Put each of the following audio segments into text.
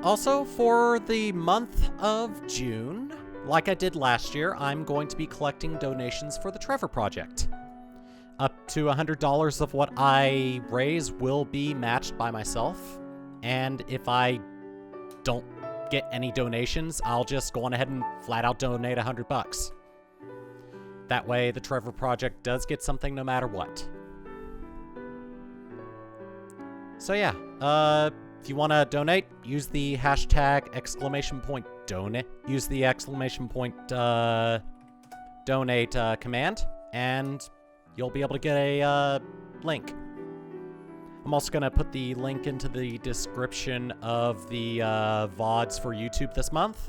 Also, for the month of June, like I did last year, I'm going to be collecting donations for the Trevor Project. Up to $100 of what I raise will be matched by myself, and if I don't get any donations, I'll just go on ahead and flat out donate $100. That way, the Trevor Project does get something no matter what. So yeah, if you want to donate, use the hashtag !donate. Use the ! Donate command, and you'll be able to get a link. I'm also going to put the link into the description of the VODs for YouTube this month.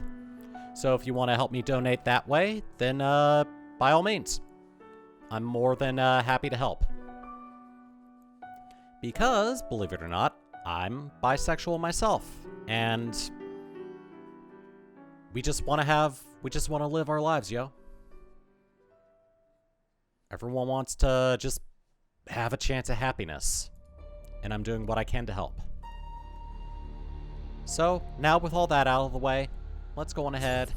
So if you want to help me donate that way, then by all means. I'm more than happy to help. Because, believe it or not, I'm bisexual myself, and we just want to live our lives, yo. Everyone wants to just have a chance at happiness, and I'm doing what I can to help. So, now with all that out of the way, let's go on ahead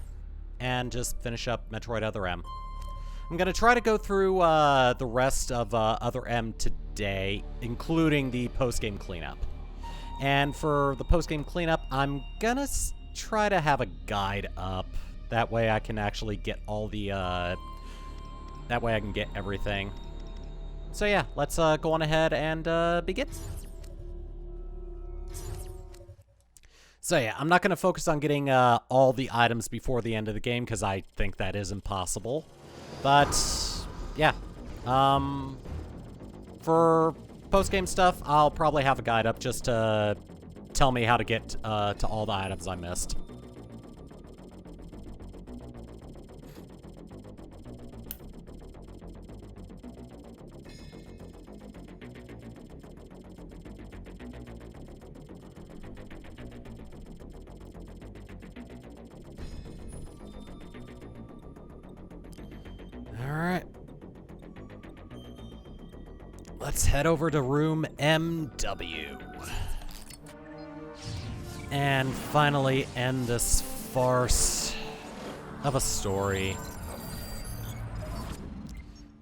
and just finish up Metroid Other M. I'm going to try to go through the rest of Other M today, including the post-game cleanup. And for the post-game cleanup, I'm going to try to have a guide up. That way I can actually get all the... that way I can get everything. So yeah, let's go on ahead and begin. So yeah, I'm not going to focus on getting all the items before the end of the game, because I think that is impossible. But, yeah. For post-game stuff, I'll probably have a guide up just to tell me how to get to all the items I missed. Alright. Let's head over to room MW. And finally end this farce of a story.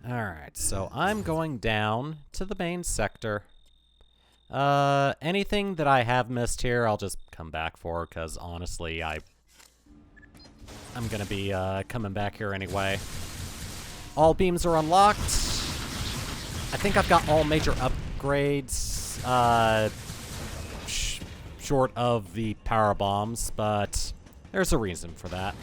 Alright, so I'm going down to the main sector. Anything that I have missed here, I'll just come back for, because honestly, I'm gonna be coming back here anyway. All beams are unlocked. I think I've got all major upgrades, short of the power bombs, but there's a reason for that.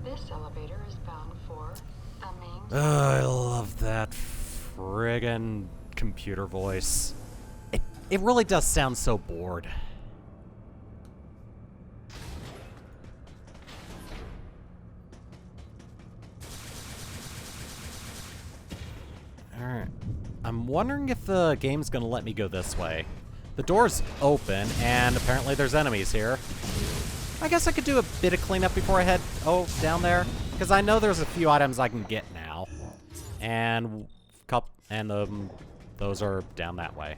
This elevator is bound for the main... I love that friggin' computer voice. It really does sound so bored. Alright. I'm wondering if the game's gonna let me go this way. The door's open, and apparently there's enemies here. I guess I could do a bit of cleanup before I head down there, because I know there's a few items I can get now. And those are down that way.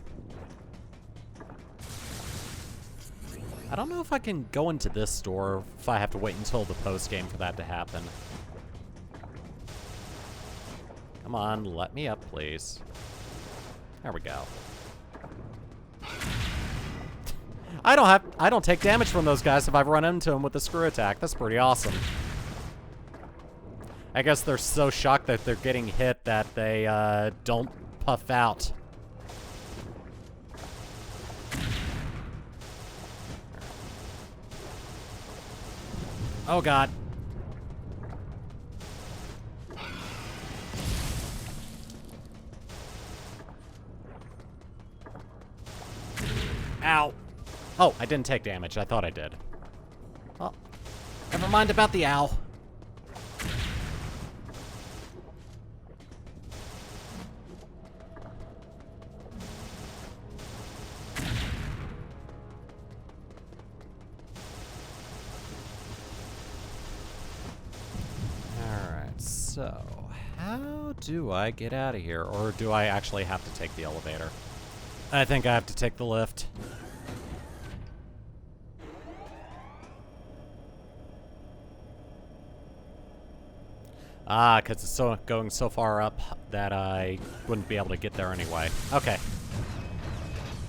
I don't know if I can go into this door, if I have to wait until the post-game for that to happen. Come on, let me up, please. There we go. I don't take damage from those guys if I've run into them with the screw attack. That's pretty awesome. I guess they're so shocked that they're getting hit that they don't puff out. Oh god. Ow. Oh, I didn't take damage. I thought I did. Well, never mind about the ow. Alright, so How do I get out of here? Or do I actually have to take the elevator? I think I have to take the lift. Ah, because it's going so far up that I wouldn't be able to get there anyway. Okay.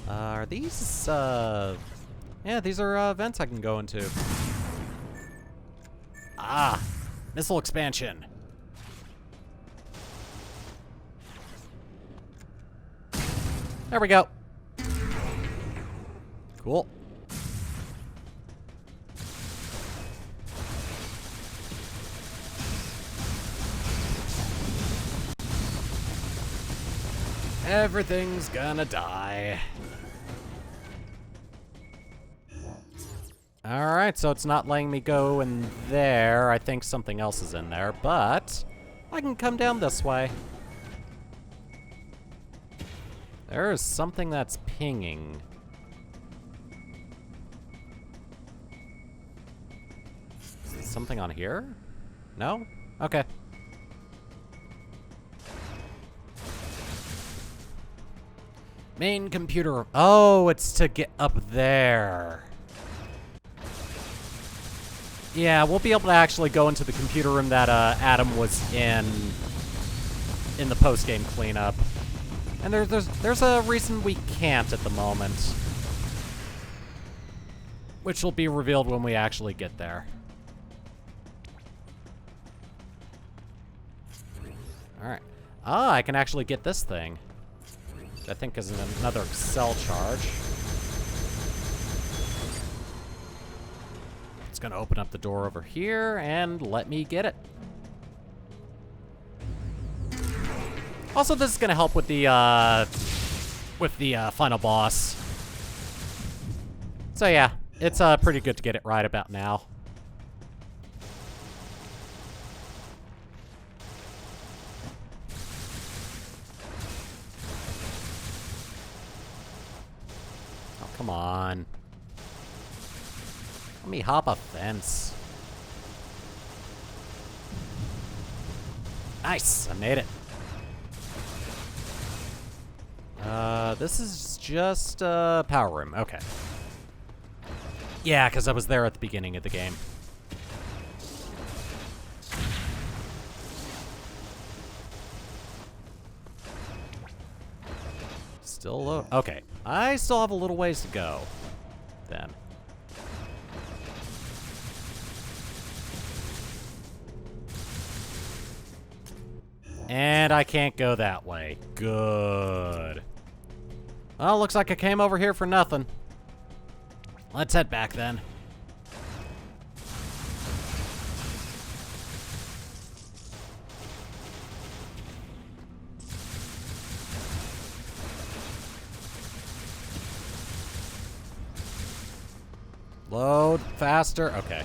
Are these, yeah, these are, vents I can go into. Ah! Missile expansion. There we go. Cool. Everything's gonna die. Alright, so it's not letting me go in there. I think something else is in there, but I can come down this way. There is something that's pinging. Is something on here? No? Okay. Main computer. Oh, it's to get up there. Yeah, we'll be able to actually go into the computer room that Adam was in the post-game cleanup. And there's a reason we can't at the moment, which will be revealed when we actually get there. All right. Ah, I can actually get this thing. I think is another cell charge. It's gonna open up the door over here and let me get it. Also, this is gonna help with the final boss. So yeah, it's pretty good to get it right about now. Oh, come on. Let me hop a fence. Nice, I made it. This is just a power room. Okay. Yeah, because I was there at the beginning of the game. Still low. Okay. I still have a little ways to go. Then. And I can't go that way. Good. Well, looks like I came over here for nothing. Let's head back then. Load faster. Okay.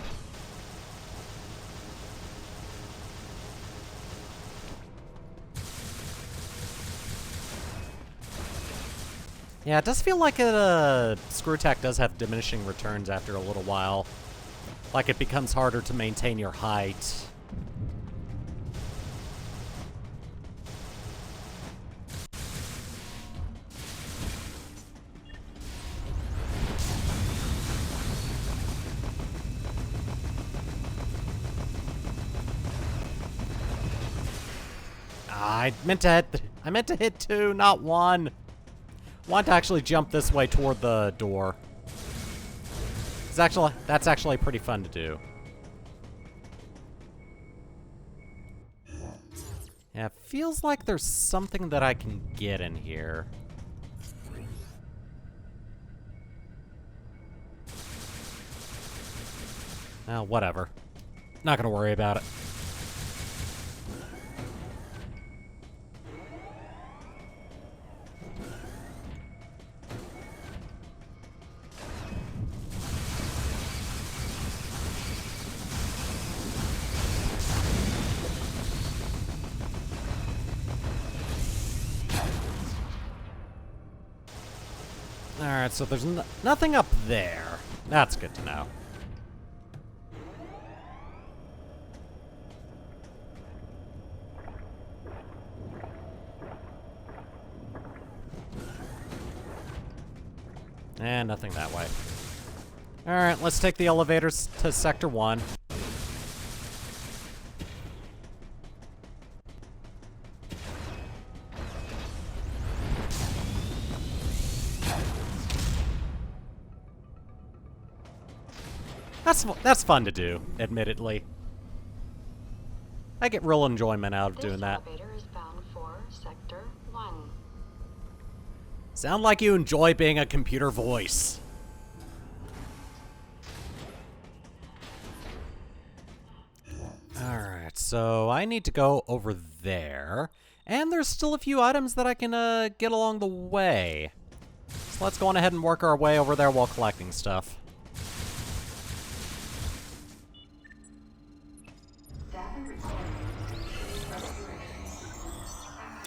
Yeah, it does feel like Screw Attack does have diminishing returns after a little while. Like it becomes harder to maintain your height. I meant to hit 2, not 1. I want to actually jump this way toward the door. That's actually pretty fun to do. Yeah, it feels like there's something that I can get in here. Oh, whatever. Not gonna worry about it. Alright, so there's nothing up there. That's good to know. Eh, nothing that way. Alright, let's take the elevators to Sector 1. That's fun to do, admittedly. I get real enjoyment out of doing that. This elevator is bound for Sector 1. Sound like you enjoy being a computer voice. Alright, so I need to go over there. And there's still a few items that I can get along the way. So let's go on ahead and work our way over there while collecting stuff.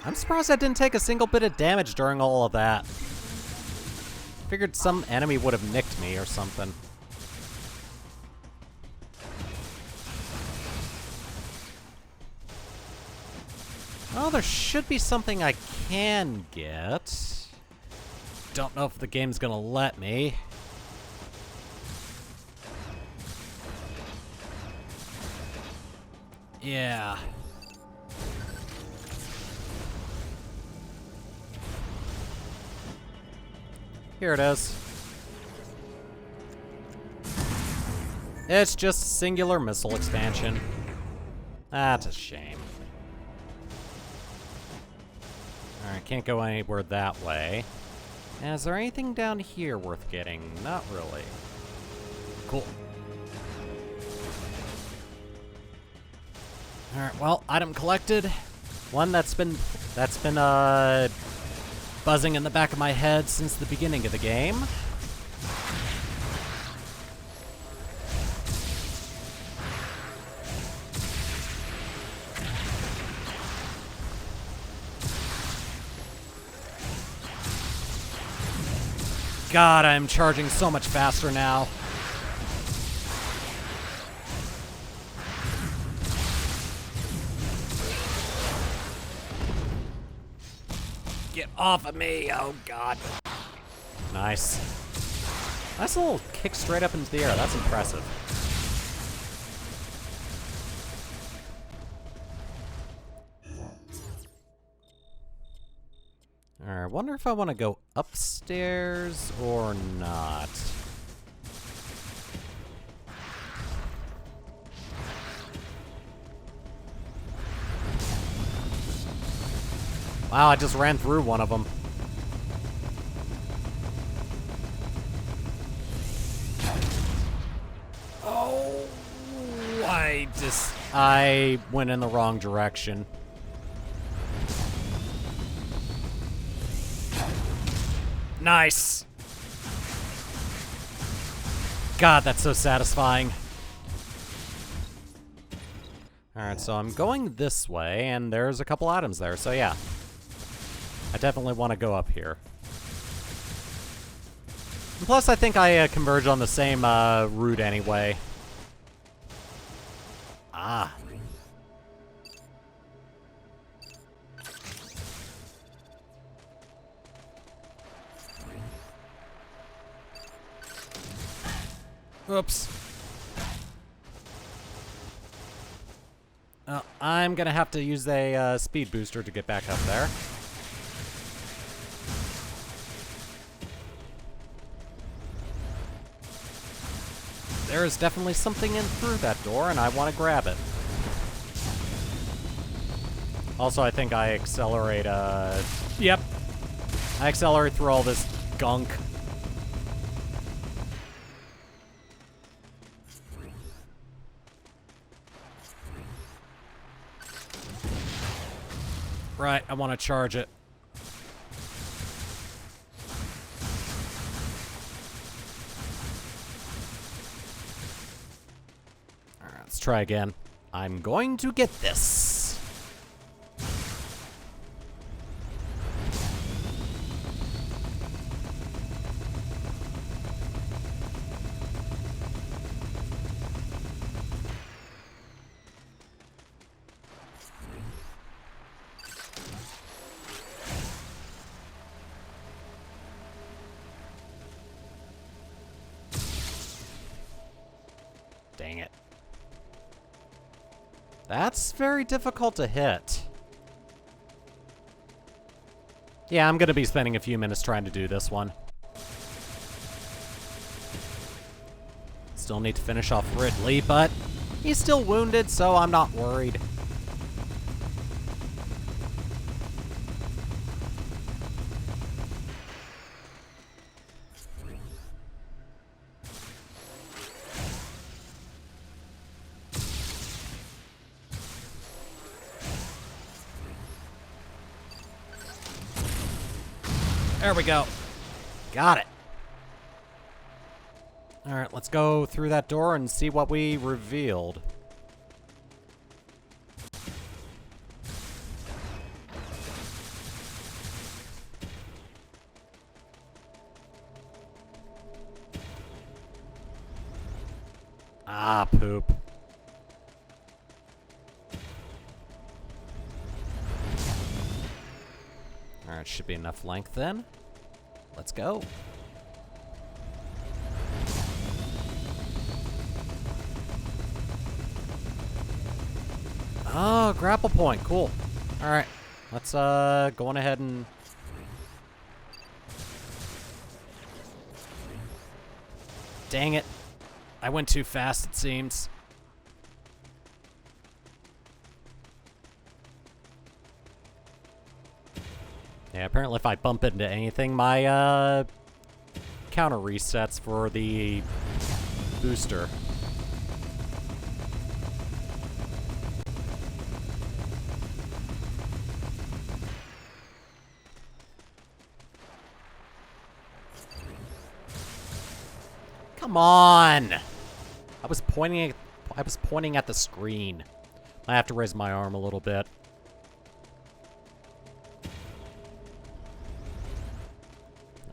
I'm surprised I didn't take a single bit of damage during all of that. Figured some enemy would have nicked me or something. Oh, there should be something I can get. Don't know if the game's gonna let me. Yeah. Here it is. It's just singular missile expansion. That's a shame. Alright, can't go anywhere that way. And is there anything down here worth getting? Not really. Cool. Alright, well, item collected. One that's been buzzing in the back of my head since the beginning of the game. God, I'm charging so much faster now. Get off of me, oh God. Nice. Nice little kick straight up into the air, that's impressive. Alright, I wonder if I want to go upstairs or not. Wow, I just ran through one of them. Oh, I went in the wrong direction. Nice. God, that's so satisfying. Alright, so I'm going this way, and there's a couple items there, so yeah. I definitely want to go up here. And plus, I think I converge on the same route anyway. Ah. Oops. I'm gonna have to use a speed booster to get back up there. There is definitely something in through that door, and I want to grab it. Also, I think I accelerate, Yep. I accelerate through all this gunk. Right, I want to charge it. Alright, let's try again. I'm going to get this. Dang it. That's very difficult to hit. Yeah, I'm gonna be spending a few minutes trying to do this one. Still need to finish off Ridley, but he's still wounded, so I'm not worried. There we go. Got it. Alright, let's go through that door and see what we revealed. Ah, poop. Alright, should be enough length then. Let's go. Oh, grapple point. Cool. Alright. Let's go on ahead and... Dang it. I went too fast, it seems. Yeah, apparently if I bump into anything, my counter resets for the booster. Come on! I was pointing at the screen. I have to raise my arm a little bit.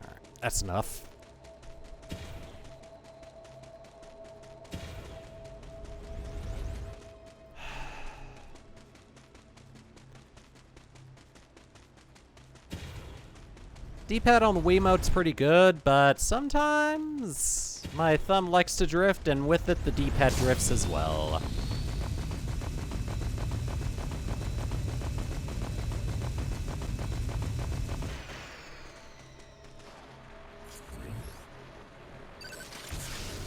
Alright, that's enough. D-pad on the Wiimote's pretty good, but sometimes my thumb likes to drift, and with it, the D-pad drifts as well.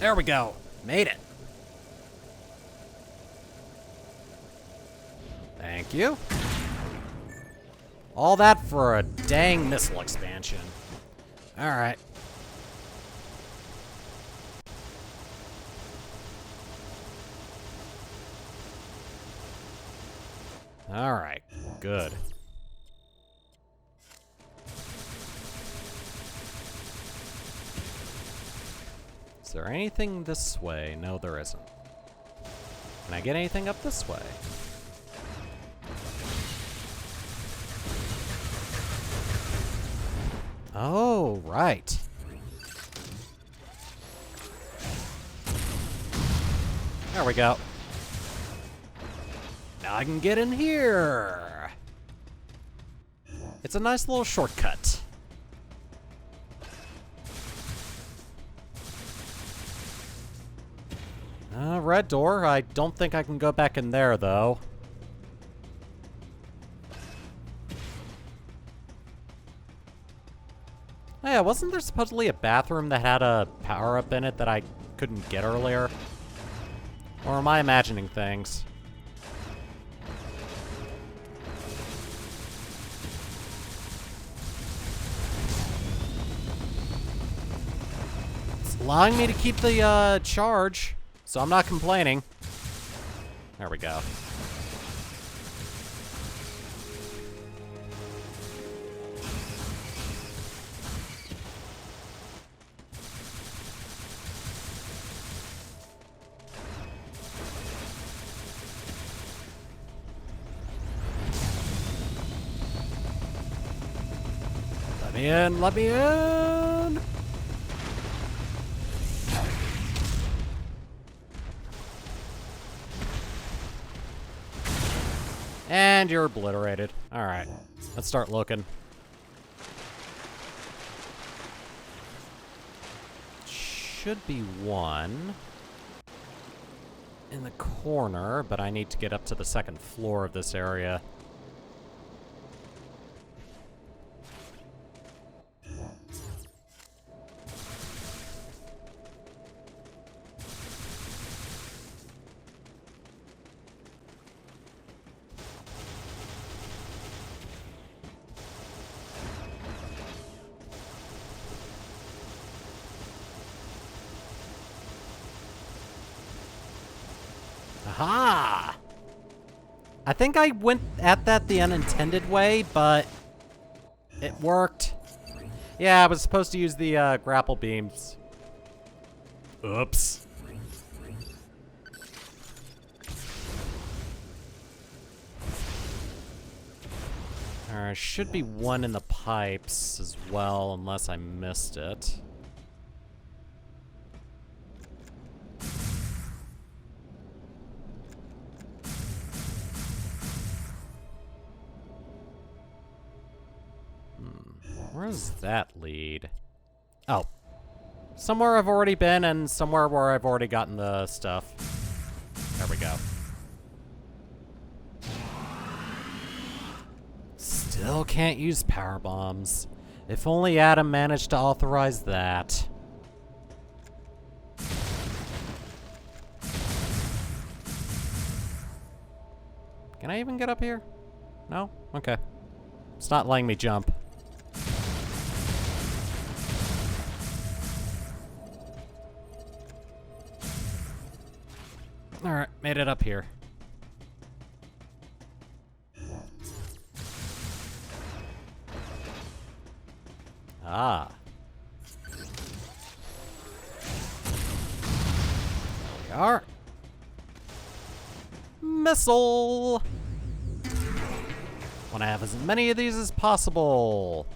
There we go. Made it. Thank you. All that for a dang missile expansion. Alright. Alright, good. Is there anything this way? No, there isn't. Can I get anything up this way? Oh, right. There we go. Now I can get in here. It's a nice little shortcut. Red door. I don't think I can go back in there, though. Oh, yeah, wasn't there supposedly a bathroom that had a power-up in it that I couldn't get earlier? Or am I imagining things? It's allowing me to keep the charge, so I'm not complaining. There we go. Let me in, let me in! And you're obliterated. Alright, let's start looking. Should be one. in the corner, but I need to get up to the second floor of this area. Aha! I think I went at that the unintended way, but it worked. Yeah, I was supposed to use the grapple beams. Oops. There should be one in the pipes as well, unless I missed it. Where does that lead? Oh. Somewhere I've already been and somewhere where I've already gotten the stuff. There we go. Still can't use power bombs. If only Adam managed to authorize that. Can I even get up here? No? Okay. It's not letting me jump. Alright, made it up here. Ah. There we are. Missile! Want to have as many of these as possible.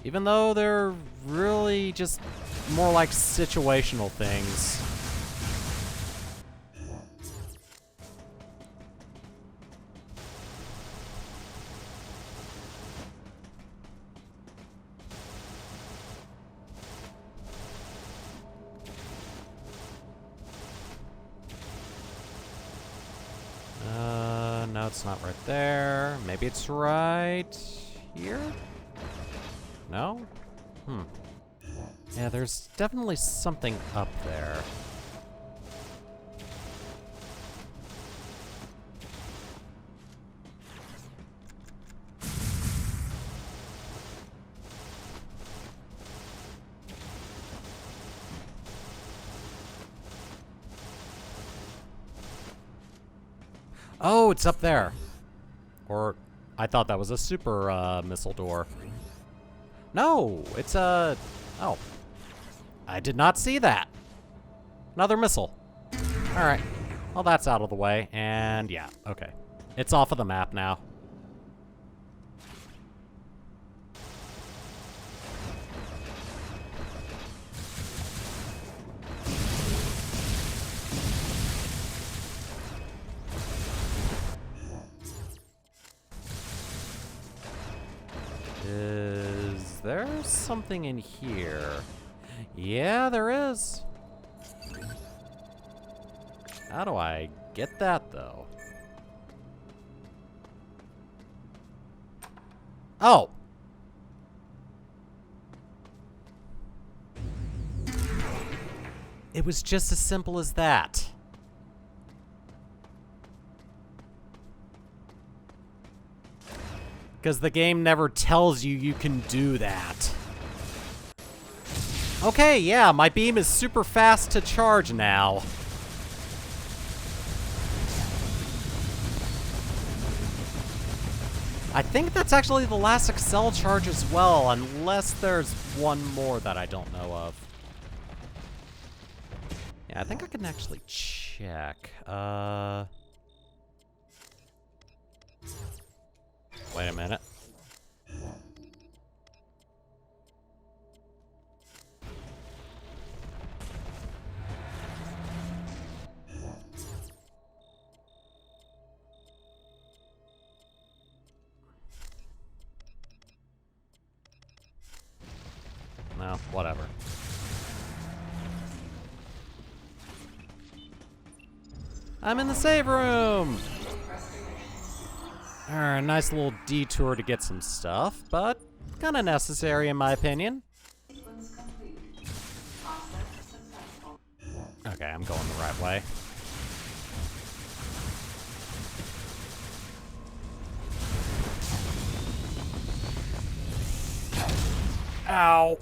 Even though they're really just more like situational things. No, it's not right there. Maybe it's right here? No? Yeah, there's definitely something up there. Oh, it's up there. Or I thought that was a super missile door. No, it's a... Oh. I did not see that. Another missile. Alright. Well, that's out of the way. And yeah, okay. It's off of the map now. Is there something in here? Yeah, there is. How do I get that, though? Oh! It was just as simple as that. Because the game never tells you you can do that. Okay, yeah, my beam is super fast to charge now. I think that's actually the last Excel charge as well, unless there's one more that I don't know of. Yeah, I think I can actually check. Wait a minute. No, whatever. I'm in the save room! Alright, nice little detour to get some stuff, but kinda necessary in my opinion. Okay, I'm going the right way. Ow!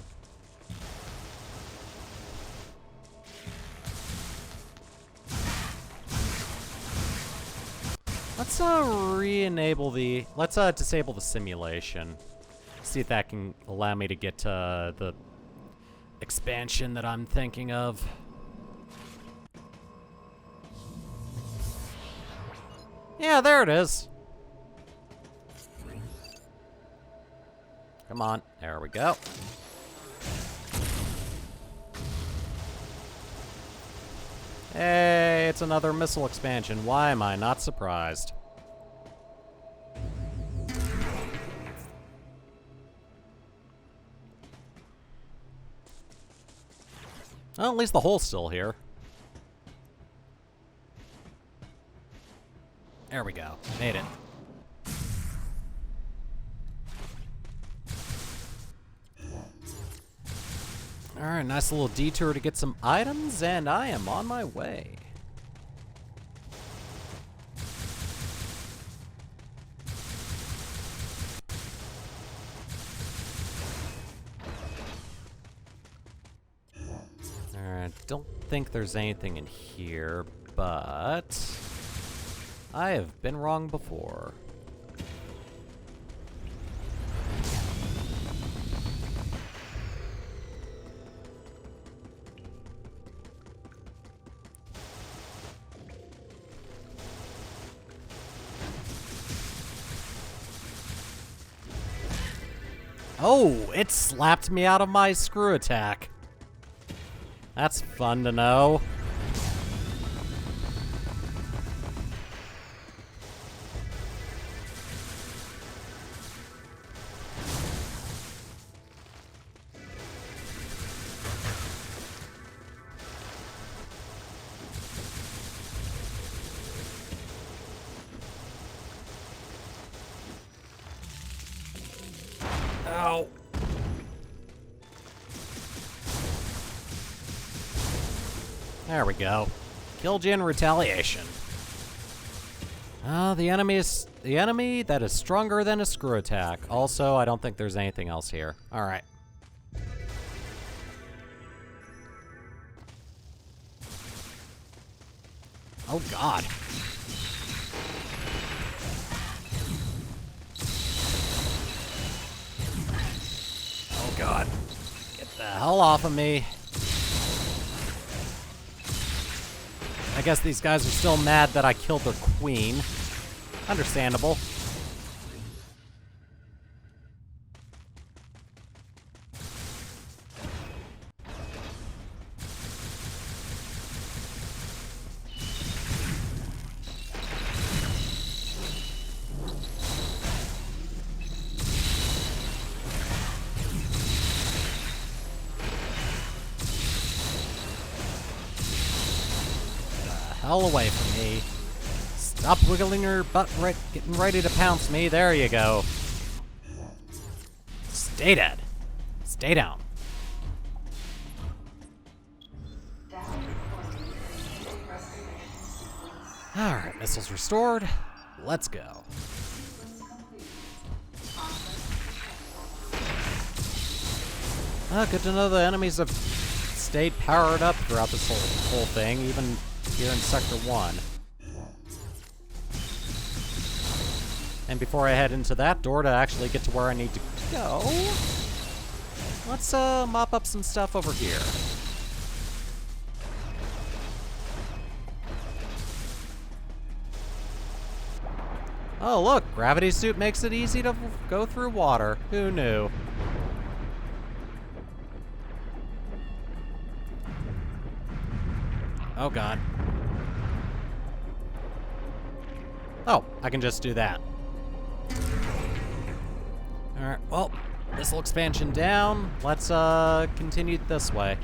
Let's re-enable the... Let's disable the simulation. See if that can allow me to get to the expansion that I'm thinking of. Yeah, there it is. Come on, there we go. Hey, it's another missile expansion. Why am I not surprised? Well, at least the hole's still here. There we go. Made it. Alright, nice little detour to get some items, and I am on my way. Alright, don't think there's anything in here, but I have been wrong before. Oh, it slapped me out of my screw attack. That's fun to know. Ow. There we go. Killed you in retaliation. The enemy that is stronger than a screw attack. Also, I don't think there's anything else here. Alright. Oh god. Oh god. Get the hell off of me. I guess these guys are still mad that I killed their queen. Understandable. Hell away from me. Stop wiggling your butt, getting ready to pounce me. There you go. Stay dead. Stay down. Alright, missiles restored. Let's go. Good to know the enemies have stayed powered up throughout this whole thing, even here in Sector 1. And before I head into that door to actually get to where I need to go, let's mop up some stuff over here. Oh look, gravity suit makes it easy to go through water. Who knew? Oh god. Oh, I can just do that. Alright, well, missile expansion down. Let's continue this way.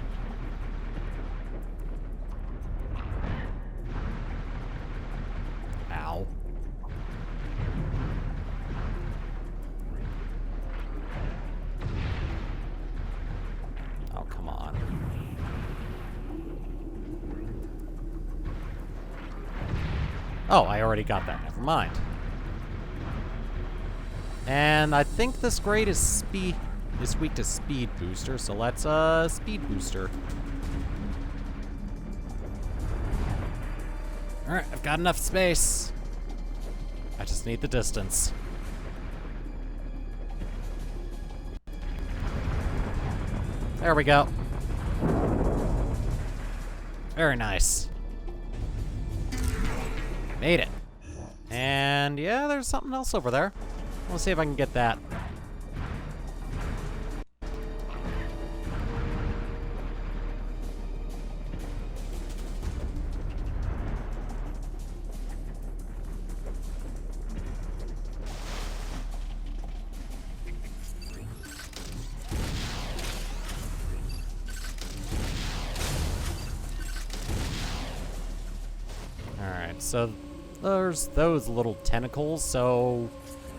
Oh, I already got that. Never mind. And I think this grade is weak to speed booster, so let's speed booster. Alright, I've got enough space. I just need the distance. There we go. Very nice. Made it. And yeah, there's something else over there. Let's see if I can get that. Alright, so there's those little tentacles, so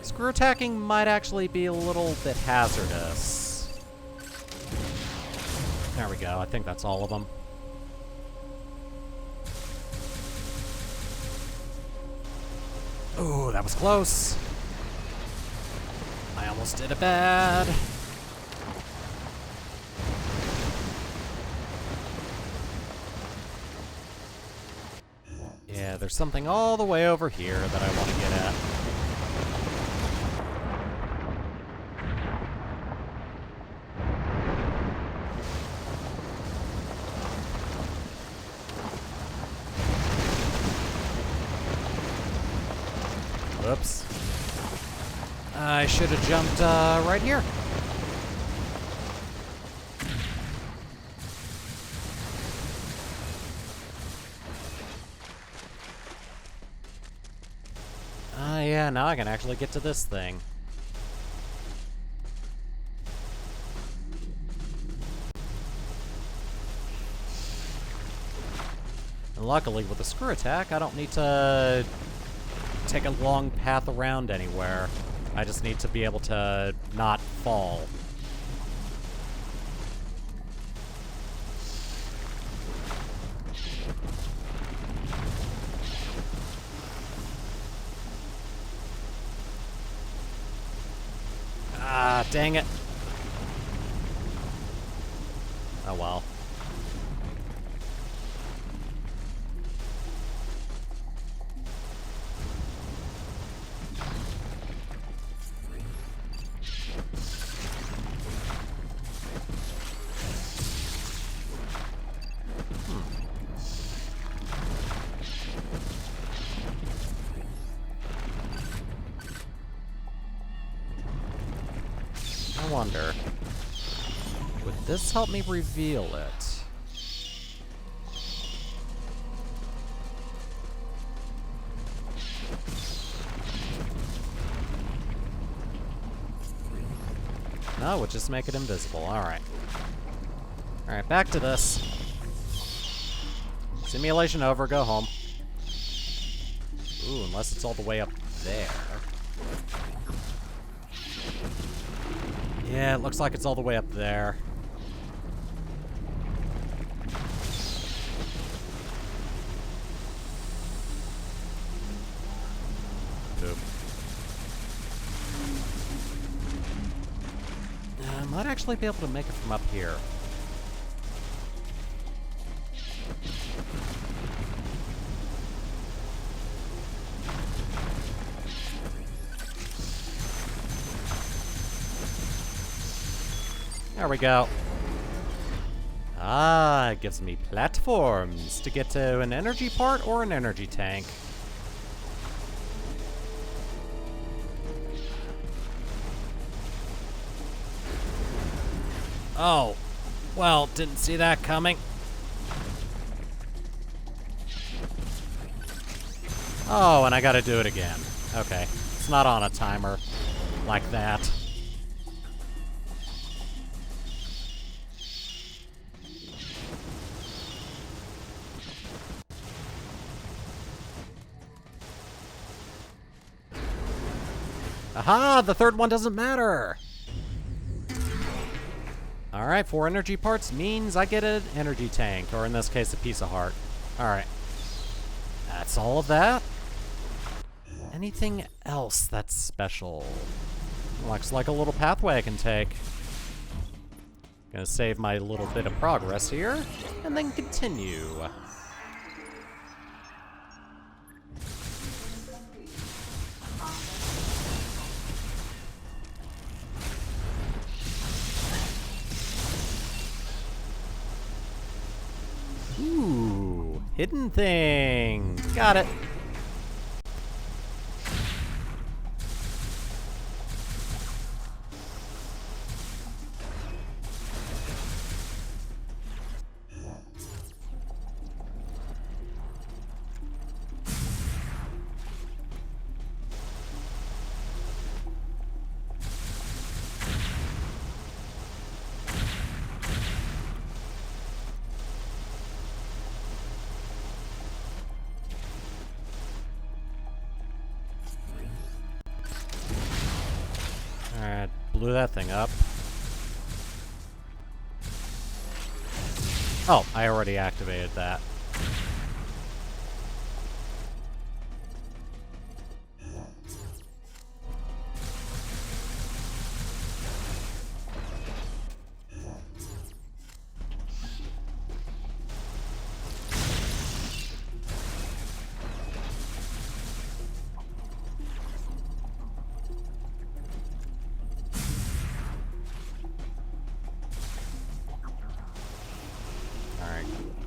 screw attacking might actually be a little bit hazardous. There we go, I think that's all of them. Ooh, that was close. I almost did it bad. Yeah, there's something all the way over here that I want to get at. Whoops. I should have jumped right here. Yeah, now I can actually get to this thing. And luckily, with the screw attack, I don't need to take a long path around anywhere. I just need to be able to not fall. Ah, dang it. Oh well. I wonder, would this help me reveal it? No, it would just make it invisible. Alright. Alright, back to this. Simulation over, go home. Ooh, unless it's all the way up there. Yeah, it looks like it's all the way up there. Oop. I might actually be able to make it from up here. There we go. Ah, it gives me platforms to get to an energy part or an energy tank. Oh, well, didn't see that coming. Oh, and I gotta do it again. Okay, it's not on a timer like that. Aha! The third one doesn't matter! Alright, 4 energy parts means I get an energy tank, or in this case, a piece of heart. Alright. That's all of that? anything else that's special? Looks like a little pathway I can take. Gonna save my little bit of progress here, and then continue. Ooh, hidden thing. Got it. Alright, blew that thing up. Oh, I already activated that.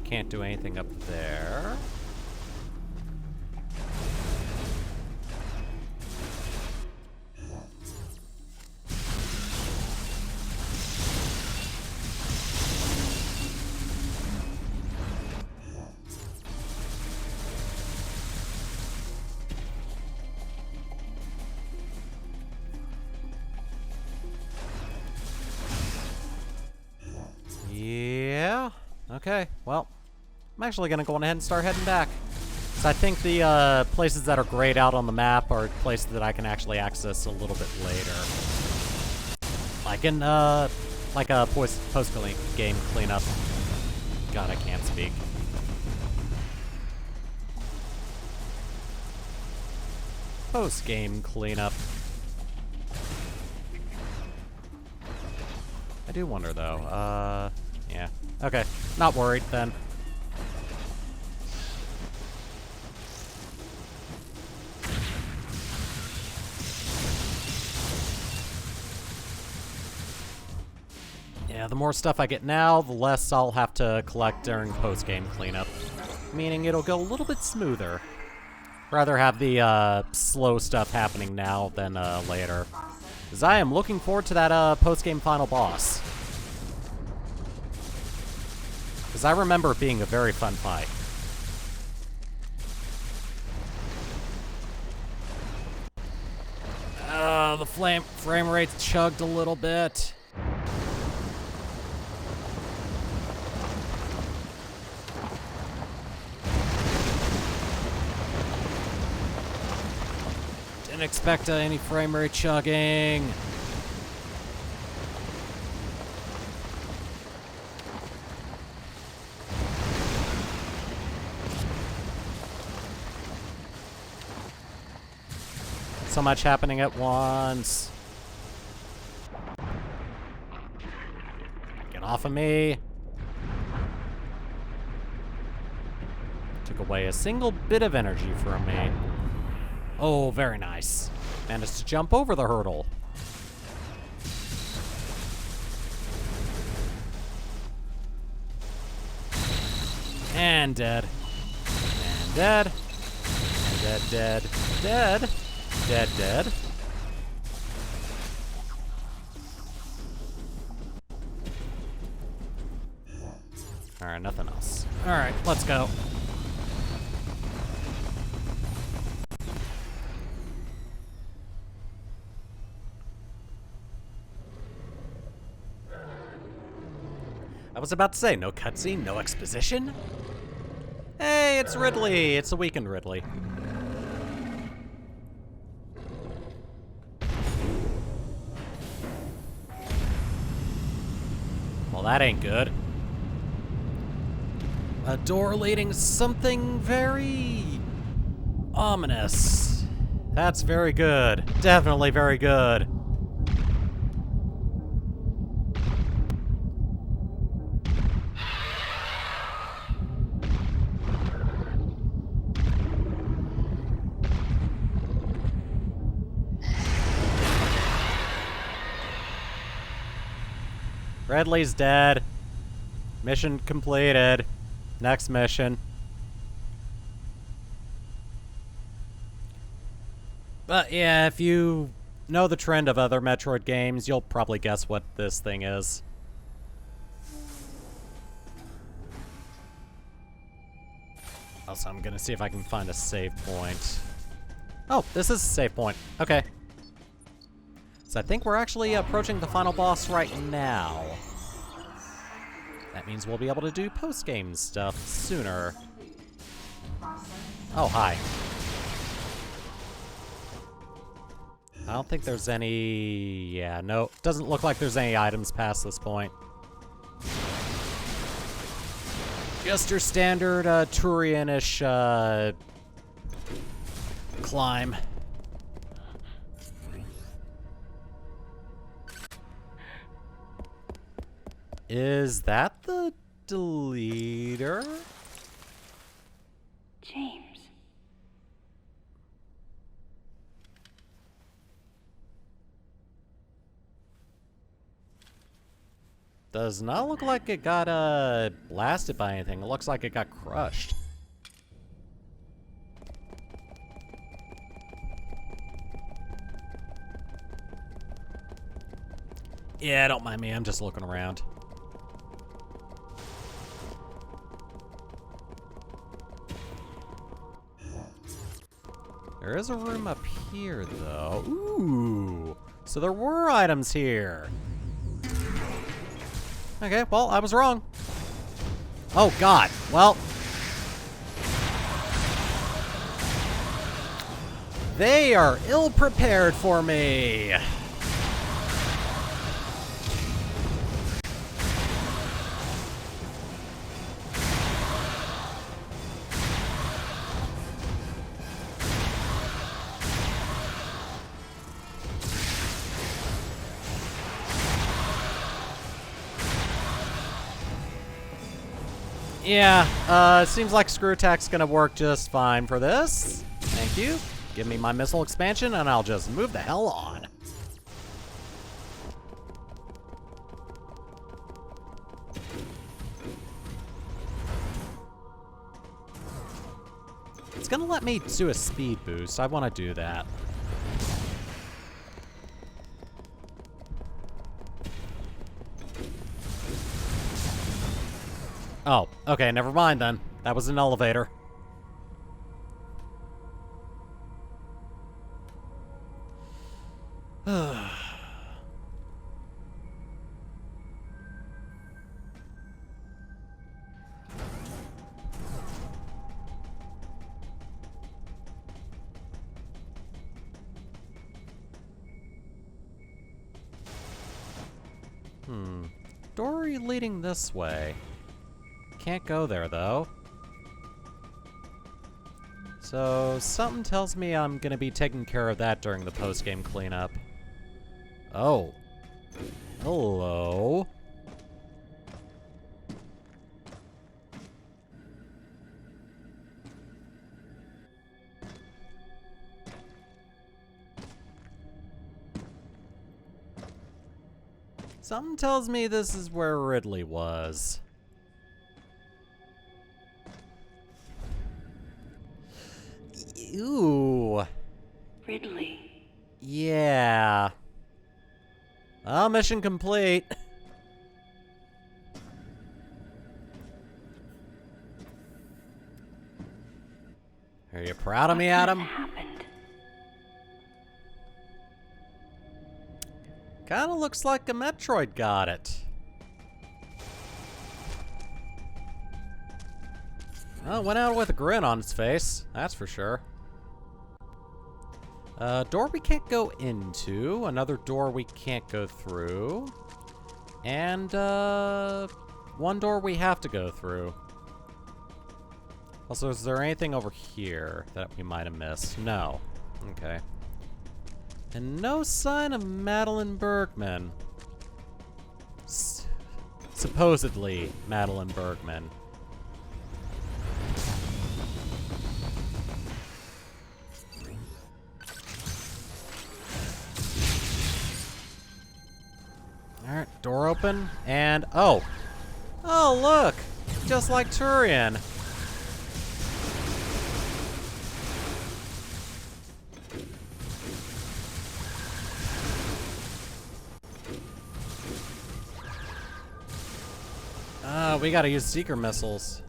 Can't do anything up there. Yeah. Okay, well, I'm actually going to go on ahead and start heading back. So I think the places that are grayed out on the map are places that I can actually access a little bit later. Like in, like a post-game cleanup. God, I can't speak. Post-game cleanup. I do wonder, though. Yeah. Okay, not worried, then. Yeah, the more stuff I get now, the less I'll have to collect during post-game cleanup. Meaning it'll go a little bit smoother. Rather have the slow stuff happening now than later. Because I am looking forward to that post-game final boss. Because I remember it being a very fun fight. The frame rate's chugged a little bit. Didn't expect any frame rate chugging. So much happening at once. Get off of me. Took away a single bit of energy from me. Oh, very nice. Managed to jump over the hurdle. And dead. And dead. And dead, dead, dead. Dead, dead. Alright, nothing else. Alright, let's go. I was about to say, no cutscene, no exposition? Hey, it's Ridley! It's a weakened Ridley. Well, that ain't good. A door leading to something very ominous. That's very good. Definitely very good. Redley's dead. Mission completed. Next mission. But yeah, if you know the trend of other Metroid games, you'll probably guess what this thing is. Also, I'm gonna see if I can find a save point. Oh, this is a save point. Okay. So I think we're actually approaching the final boss right now. That means we'll be able to do post-game stuff sooner. Oh, hi. I don't think there's any... Yeah, no. Doesn't look like there's any items past this point. Just your standard Turian-ish climb. Is that the deleter? James. Does not look like it got blasted by anything. It looks like it got crushed. Yeah, don't mind me. I'm just looking around. There is a room up here, though. Ooh! So there were items here. Okay, well, I was wrong. Oh, God. Well. They are ill-prepared for me. Yeah, seems like Screw Attack's gonna work just fine for this. Thank you. Give me my missile expansion and I'll just move the hell on. It's gonna let me do a speed boost. I want to do that. Oh, okay, never mind then. That was an elevator. Door leading this way. Can't go there, though. So, something tells me I'm gonna be taking care of that during the post-game cleanup. Oh. Hello. Something tells me this is where Ridley was. Ooh. Ridley. Yeah. Well, mission complete. Are you proud of me, Adam? What happened? Kinda looks like a Metroid got it. Well, went out with a grin on its face, that's for sure. Door we can't go into, another door we can't go through, and one door we have to go through. Also, is there anything over here that we might have missed? No. Okay. And no sign of Madeline Bergman. Supposedly Madeline Bergman. Alright, door open, and oh! Oh, look! Just like Turian. We gotta use seeker missiles.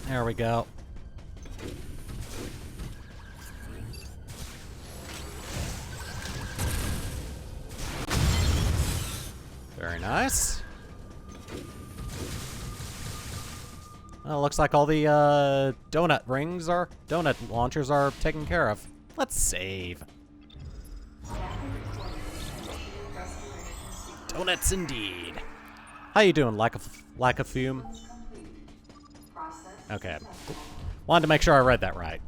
There we go. Very nice. Well, looks like all the donut launchers are taken care of. Let's save. Donuts indeed. How you doing, lack of fume? Okay. Wanted to make sure I read that right.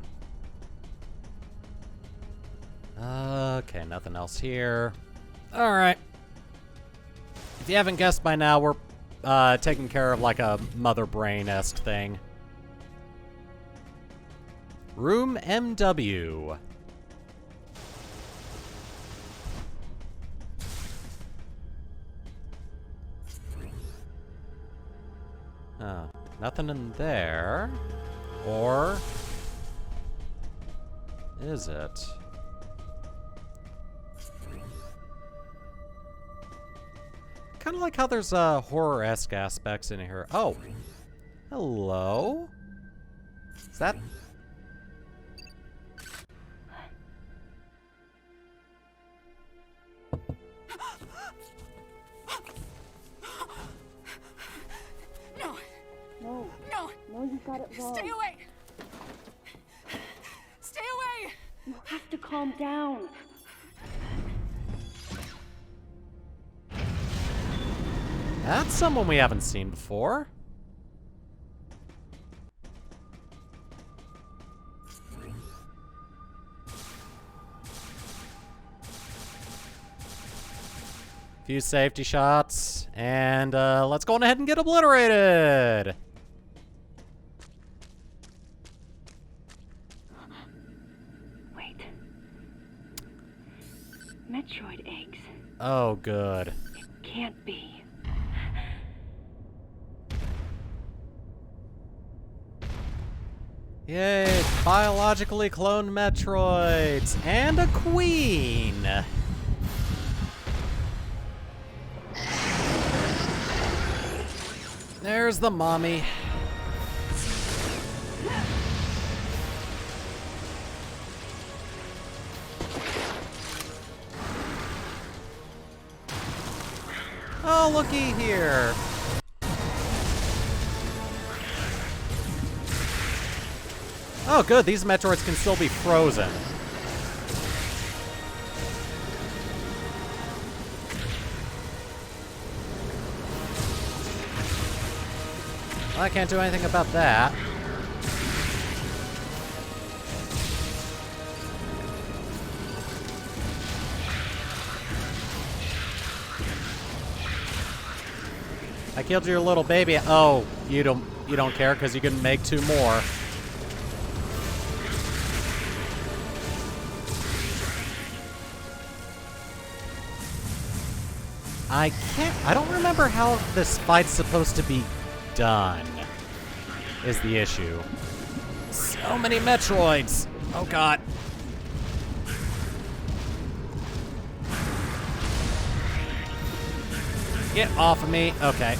Okay, nothing else here. Alright. If you haven't guessed by now, we're taking care of like a mother brain-esque thing. Room MW. Nothing in there. Or is it? Kind of like how there's horror-esque aspects in here. Oh, hello. Is that? No, you got it wrong. Stay away! Stay away! You have to calm down. That's someone we haven't seen before. Few safety shots, and let's go on ahead and get obliterated. Wait. Metroid eggs. Oh, good. It can't be. Yay, biologically cloned Metroids, and a queen. There's the mommy. Oh, looky here. Oh, good. These Metroids can still be frozen. I can't do anything about that. I killed your little baby. Oh, you don't care because you can make two more. I don't remember how this fight's supposed to be done, is the issue. So many Metroids! Oh god. Get off of me. Okay.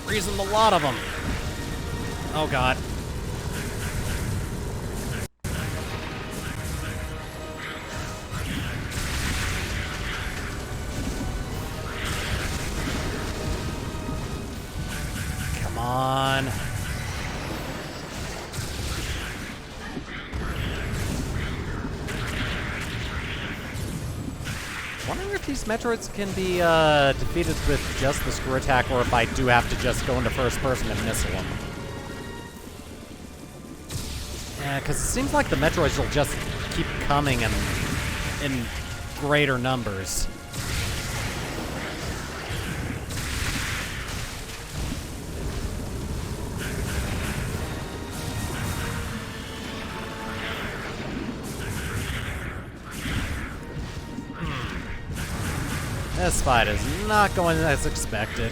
Freezing a lot of them. Oh god. Come on. wonder if these Metroids can be defeated with just the screw attack, or if I do have to just go into first person and missile them. Yeah, because it seems like the Metroids will just keep coming in greater numbers. This fight is not going as expected.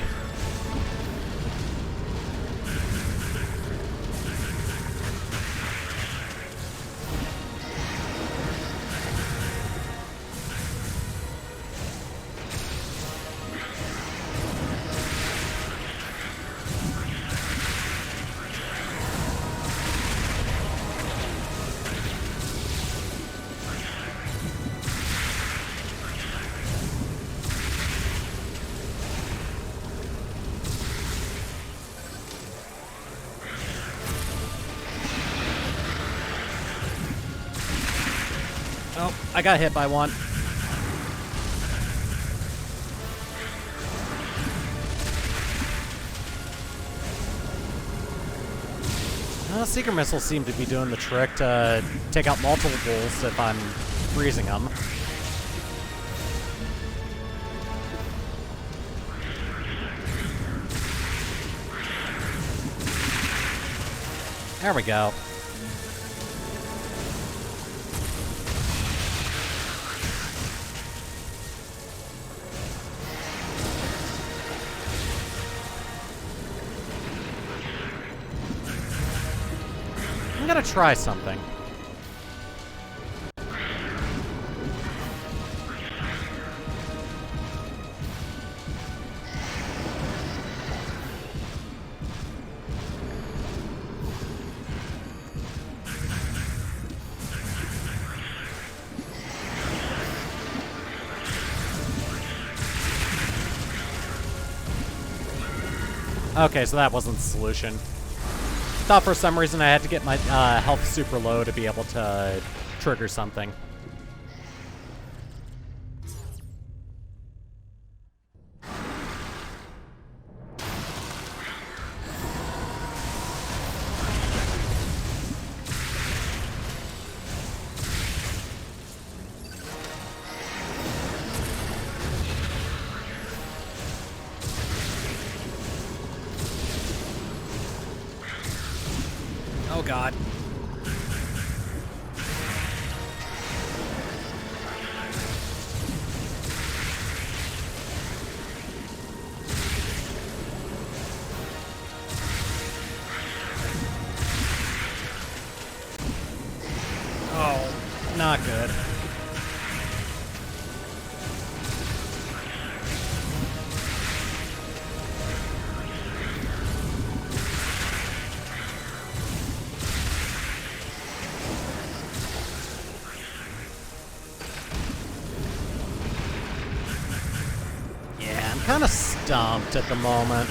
Oh, I got hit by one. Seeker missiles seem to be doing the trick to take out multiple bulls if I'm freezing them. There we go. I'm gonna try something. Okay, so that wasn't the solution. Thought for some reason I had to get my health super low to be able to trigger something. Oh god. Oh, not good. Kind of stumped at the moment.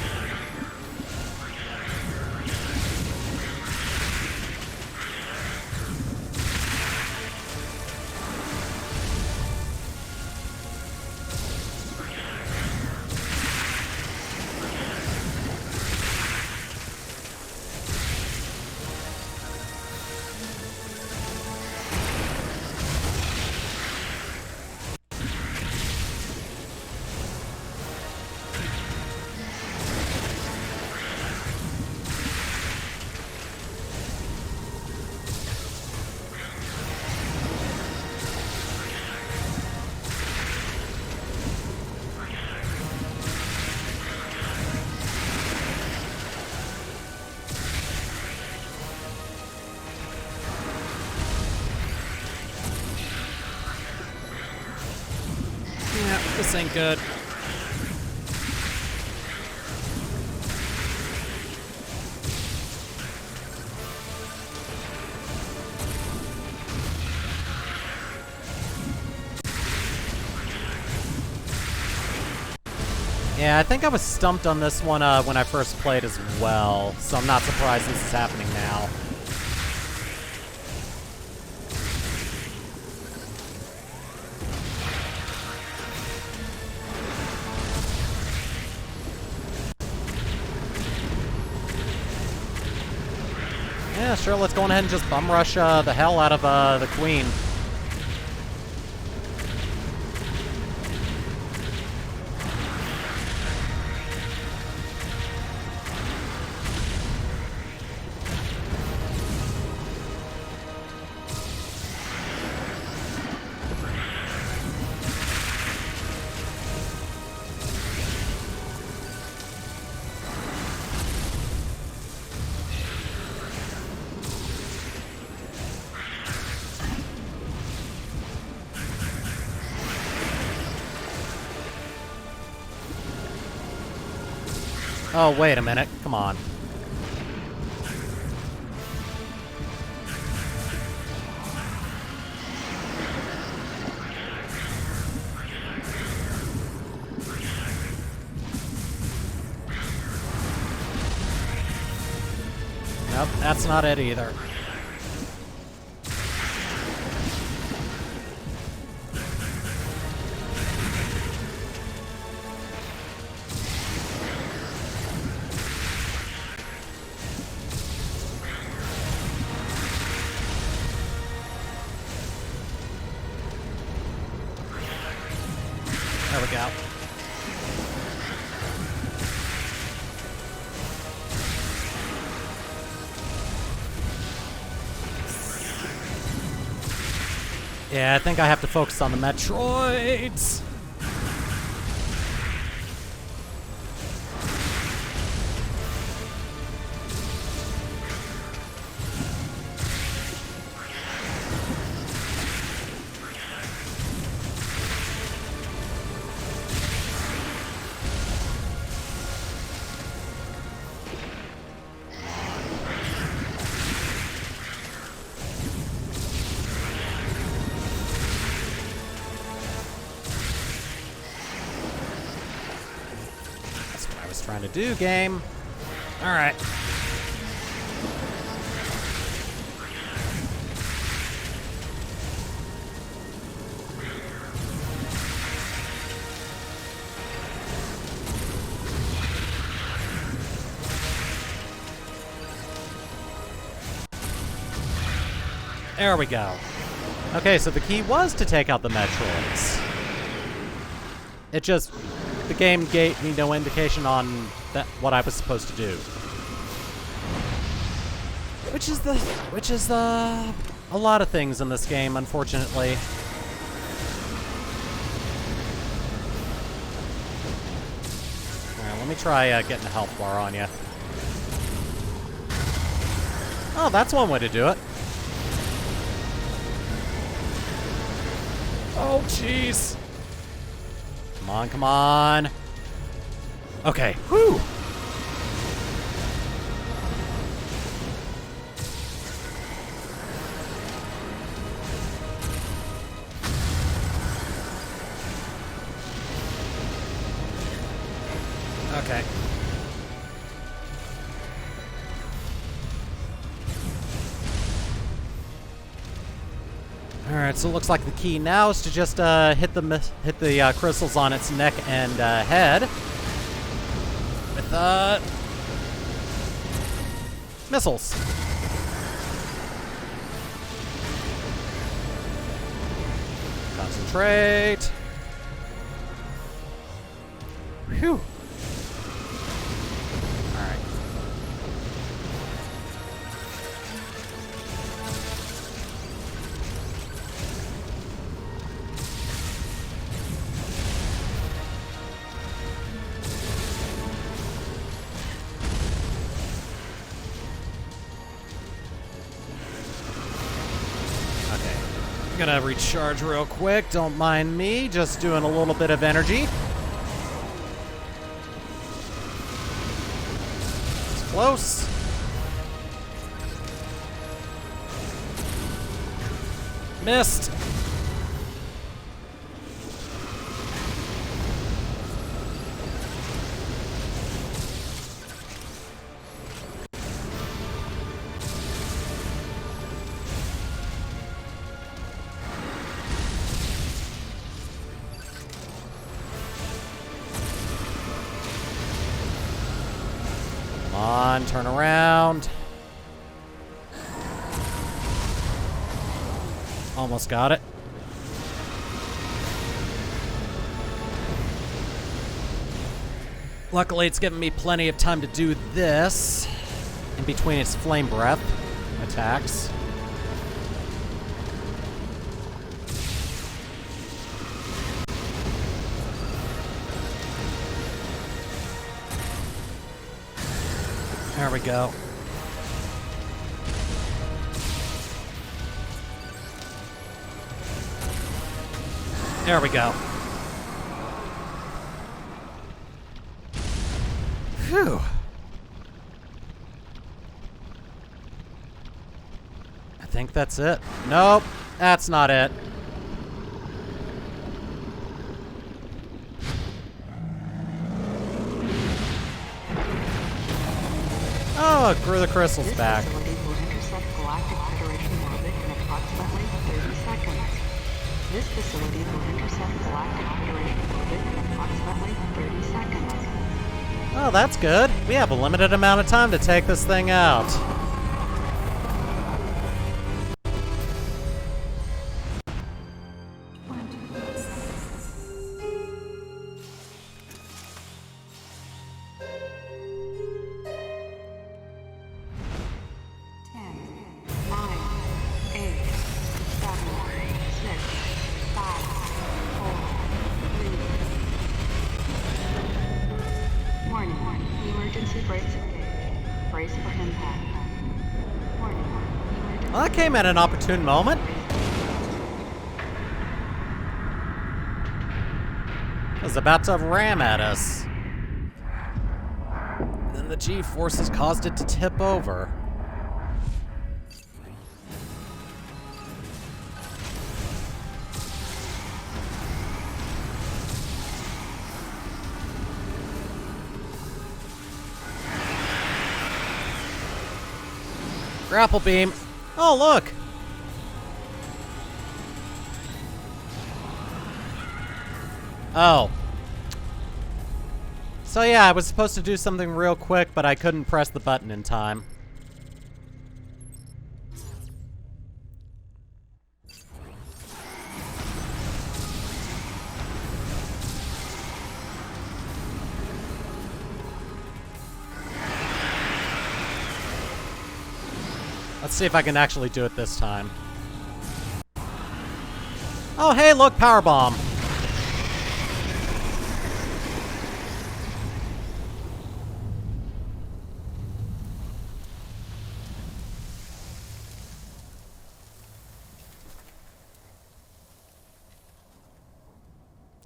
Yeah, this ain't good. Yeah, I think I was stumped on this one when I first played as well, so I'm not surprised this is happening now. Yeah, sure, let's go on ahead and just bum rush the hell out of the queen. Oh, wait a minute. Come on. Nope, that's not it either. There we go. Yeah, I think I have to focus on the Metroids. Trying to do, game. All right. There we go. Okay, so the key was to take out the Metroids. It just... the game gave me no indication on what I was supposed to do. Which is a lot of things in this game, unfortunately. Alright, let me try getting a health bar on you. Oh, that's one way to do it. Oh, jeez. Come on, come on. Okay, whew. Okay. All right, so it looks like the key now is to just hit the crystals on its neck and head with missiles. Concentrate. Whew. All right. Gonna recharge real quick. Don't mind me. Just doing a little bit of energy. It's close. Missed. Come on, turn around. Almost got it. Luckily, it's given me plenty of time to do this in between its flame breath attacks. There we go. There we go. Phew. I think that's it. Nope, that's not it. Oh, grew the crystals back. This facility will intersect Galactic Federation orbit in approximately 30 seconds. This facility will intersect Galactic Federation orbit in approximately 30 seconds. Oh, that's good. We have a limited amount of time to take this thing out. Emergency brakes engaged. Brace for impact. Warning. Emergency Well, that came at an opportune moment. It was about to ram at us. Then the G-forces caused it to tip over. Grapple beam. Oh, look. Oh. So yeah, I was supposed to do something real quick, but I couldn't press the button in time. Let's see if I can actually do it this time. Oh, hey, look, power bomb.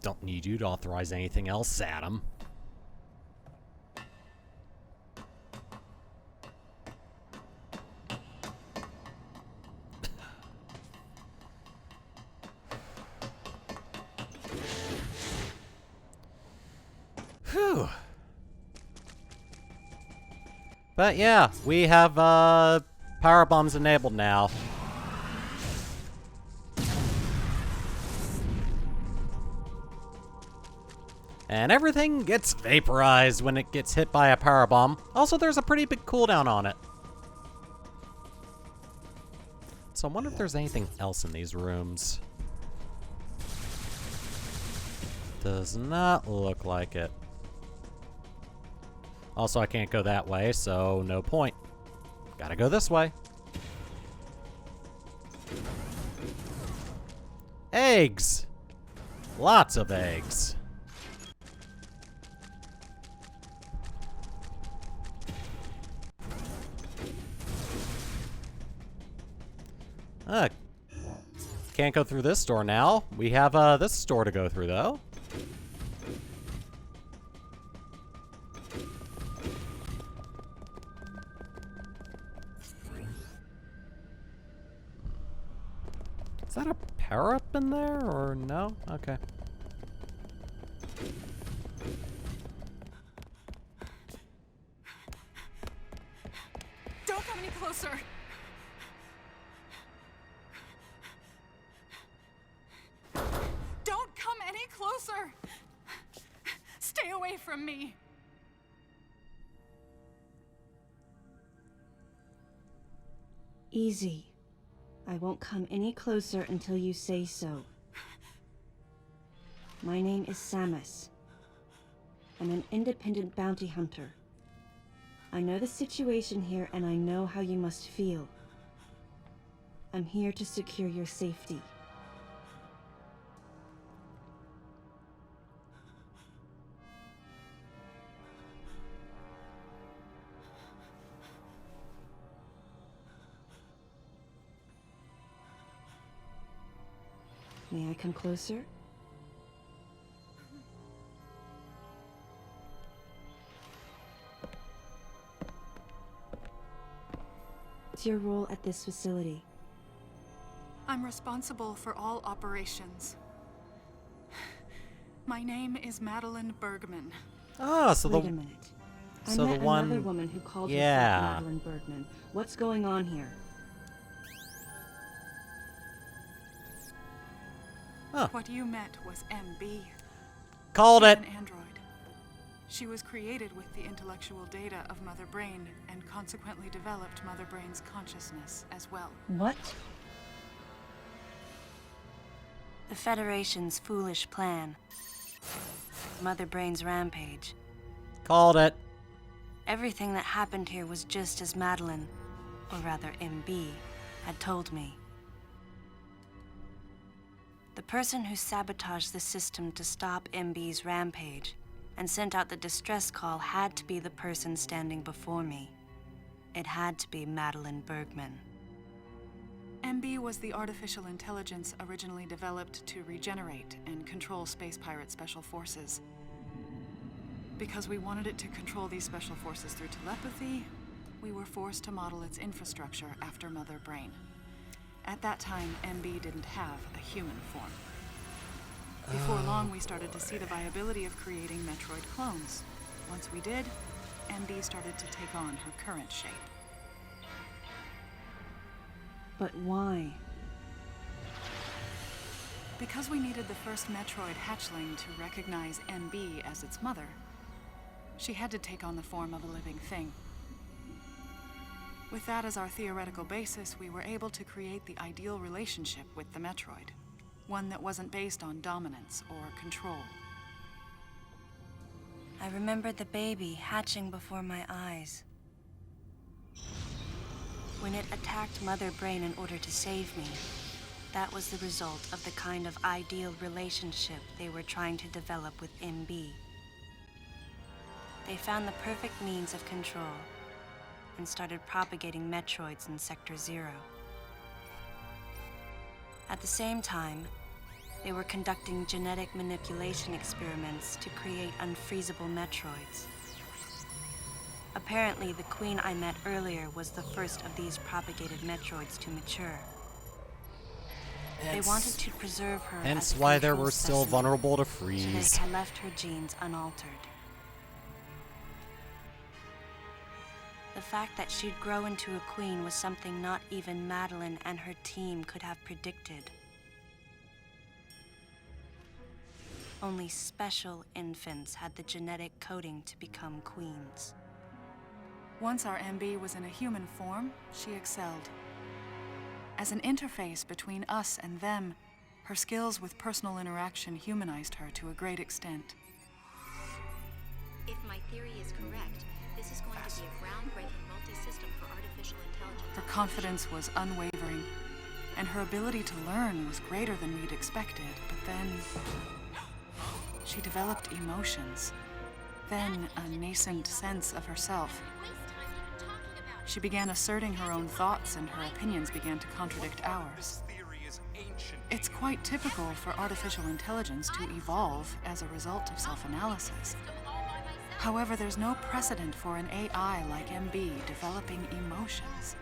Don't need you to authorize anything else, Adam. Whew. But yeah, we have power bombs enabled now. And everything gets vaporized when it gets hit by a power bomb. Also, there's a pretty big cooldown on it. So I wonder if there's anything else in these rooms. Does not look like it. Also, I can't go that way, so no point. Gotta go this way. Eggs! Lots of eggs. Can't go through this door now. We have this door to go through, though. Is that a power-up in there, or no? Okay. Don't come any closer! Don't come any closer! Stay away from me! Easy. I won't come any closer until you say so. My name is Samus. I'm an independent bounty hunter. I know the situation here and I know how you must feel. I'm here to secure your safety. May I come closer? What's your role at this facility? I'm responsible for all operations. My name is Madeline Bergman. Ah, so Wait the a minute. so I the met one- another woman who called yeah. herself Madeline Bergman. What's going on here? What you met was MB. called it. An android. She was created with the intellectual data of Mother Brain and consequently developed Mother Brain's consciousness as well. What? The Federation's foolish plan. Mother Brain's rampage. Called it. Everything that happened here was just as Madeline, or rather MB, had told me. The person who sabotaged the system to stop MB's rampage and sent out the distress call had to be the person standing before me. It had to be Madeline Bergman. MB was the artificial intelligence originally developed to regenerate and control space pirate special forces. Because we wanted it to control these special forces through telepathy, we were forced to model its infrastructure after Mother Brain. At that time, MB didn't have a human form. Before long, we started to see the viability of creating Metroid clones. Once we did, MB started to take on her current shape. But why? Because we needed the first Metroid hatchling to recognize MB as its mother, she had to take on the form of a living thing. With that as our theoretical basis, we were able to create the ideal relationship with the Metroid. One that wasn't based on dominance or control. I remembered the baby hatching before my eyes. When it attacked Mother Brain in order to save me, that was the result of the kind of ideal relationship they were trying to develop with MB. They found the perfect means of control and started propagating Metroids in Sector 0. At the same time, they were conducting genetic manipulation experiments to create unfreezable Metroids. Apparently, the queen I met earlier was the first of these propagated Metroids to mature. They wanted to preserve her Hence as a why they control were still specimen, vulnerable to so they freeze. had left her genes unaltered. The fact that she'd grow into a queen was something not even Madeline and her team could have predicted. Only special infants had the genetic coding to become queens. Once our MB was in a human form, she excelled. As an interface between us and them, her skills with personal interaction humanized her to a great extent. If my theory is correct, this is going to be a groundbreaking multi-system for artificial intelligence. Her confidence was unwavering, and her ability to learn was greater than we'd expected, but then she developed emotions, then a nascent sense of herself. She began asserting her own thoughts, and her opinions began to contradict ours. It's quite typical for artificial intelligence to evolve as a result of self-analysis. However, there's no precedent for an AI like MB developing emotions.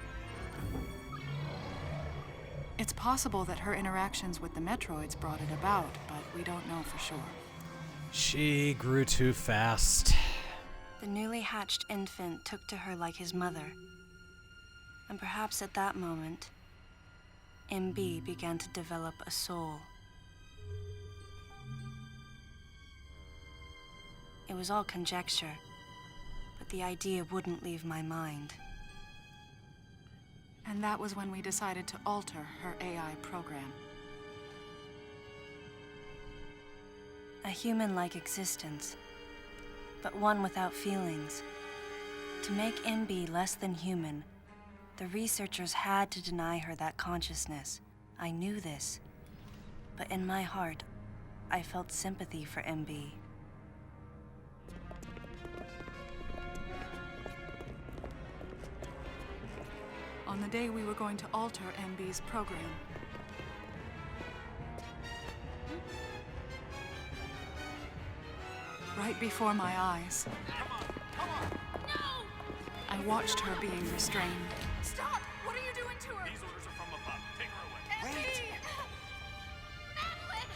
It's possible that her interactions with the Metroids brought it about, but we don't know for sure. She grew too fast. The newly hatched infant took to her like his mother. And perhaps at that moment, MB began to develop a soul. It was all conjecture, but the idea wouldn't leave my mind. And that was when we decided to alter her AI program. A human-like existence, but one without feelings. To make MB less than human, the researchers had to deny her that consciousness. I knew this, but in my heart, I felt sympathy for MB. On the day we were going to alter MB's program, right before my eyes, I watched her being restrained. Stop! What are you doing to her? These orders are from above. Take her away. Wait!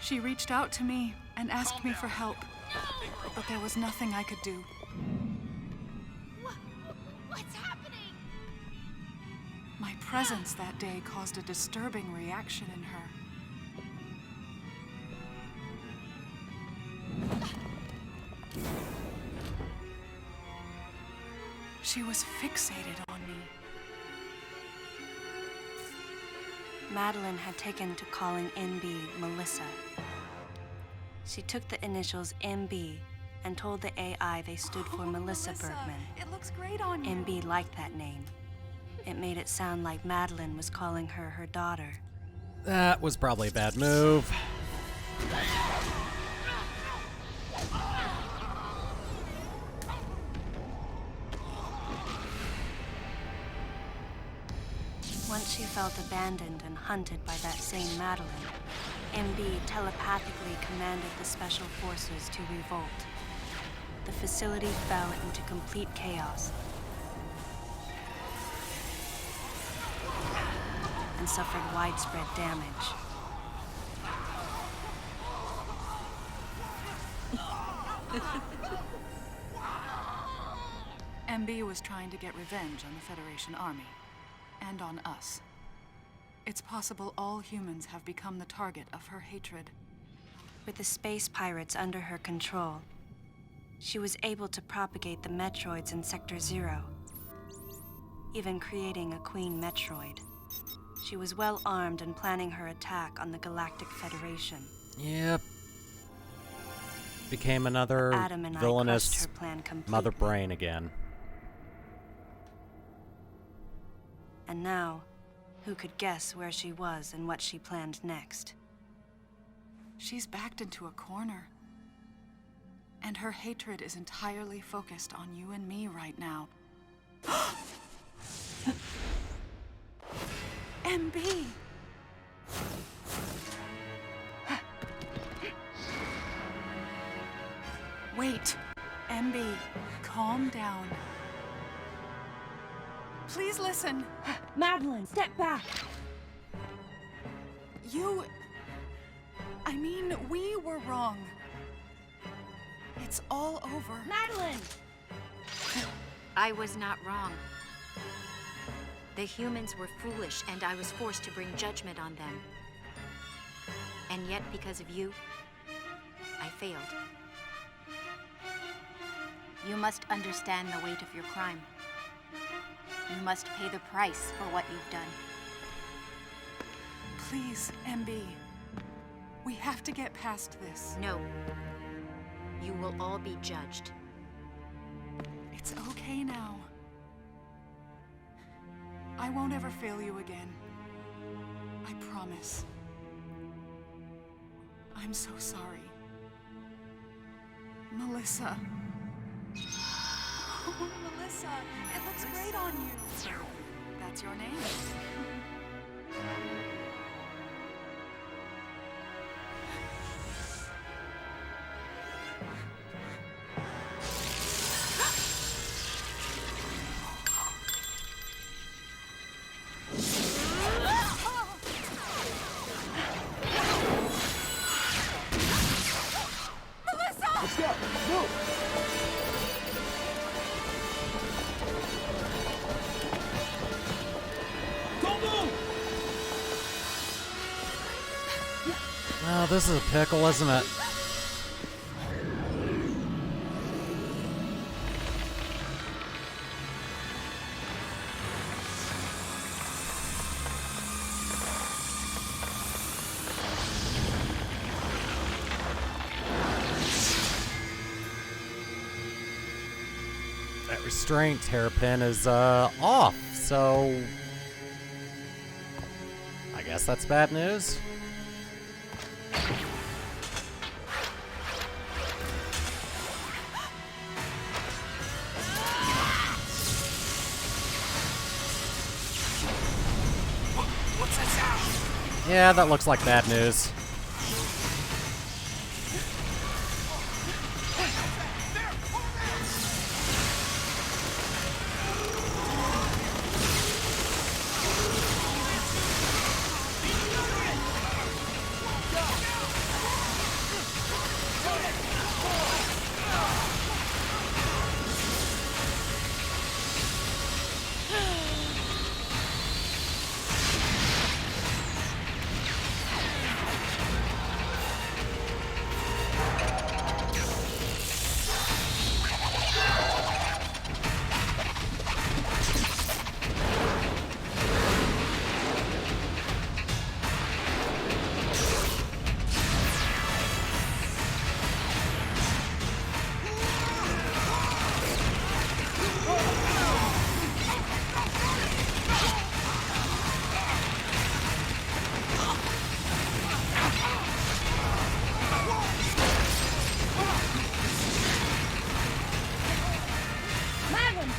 She reached out to me and asked me for help, but there was nothing I could do. What's happening? My presence that day caused a disturbing reaction in her. She was fixated on me. Madeline had taken to calling MB Melissa. She took the initials MB and told the AI they stood for Melissa Bergman. It looks great on you. MB liked that name. It made it sound like Madeline was calling her her daughter. That was probably a bad move. Once she felt abandoned and hunted by that same Madeline, MB telepathically commanded the special forces to revolt. The facility fell into complete chaos and suffered widespread damage. MB was trying to get revenge on the Federation Army. And on us. It's possible all humans have become the target of her hatred. With the space pirates under her control, she was able to propagate the Metroids in Sector 0, even creating a Queen Metroid. She was well armed and planning her attack on the Galactic Federation. Yep. Became another Adam and I villainous crushed her plan completely. mother brain again. And now, who could guess where she was and what she planned next? She's backed into a corner. And her hatred is entirely focused on you and me right now. MB! Wait, MB, calm down. Please listen. Madeline, step back! We were wrong. It's all over. Madeline! I was not wrong. The humans were foolish, and I was forced to bring judgment on them. And yet, because of you, I failed. You must understand the weight of your crime. You must pay the price for what you've done. Please, MB. We have to get past this. No. You will all be judged. It's okay now. I won't ever fail you again. I promise. I'm so sorry. Melissa. Oh, Melissa, it looks great on you. That's your name. Oh, this is a pickle, isn't it? That restraint hairpin is, off, so... I guess that's bad news. What's that sound? Yeah, that looks like bad news.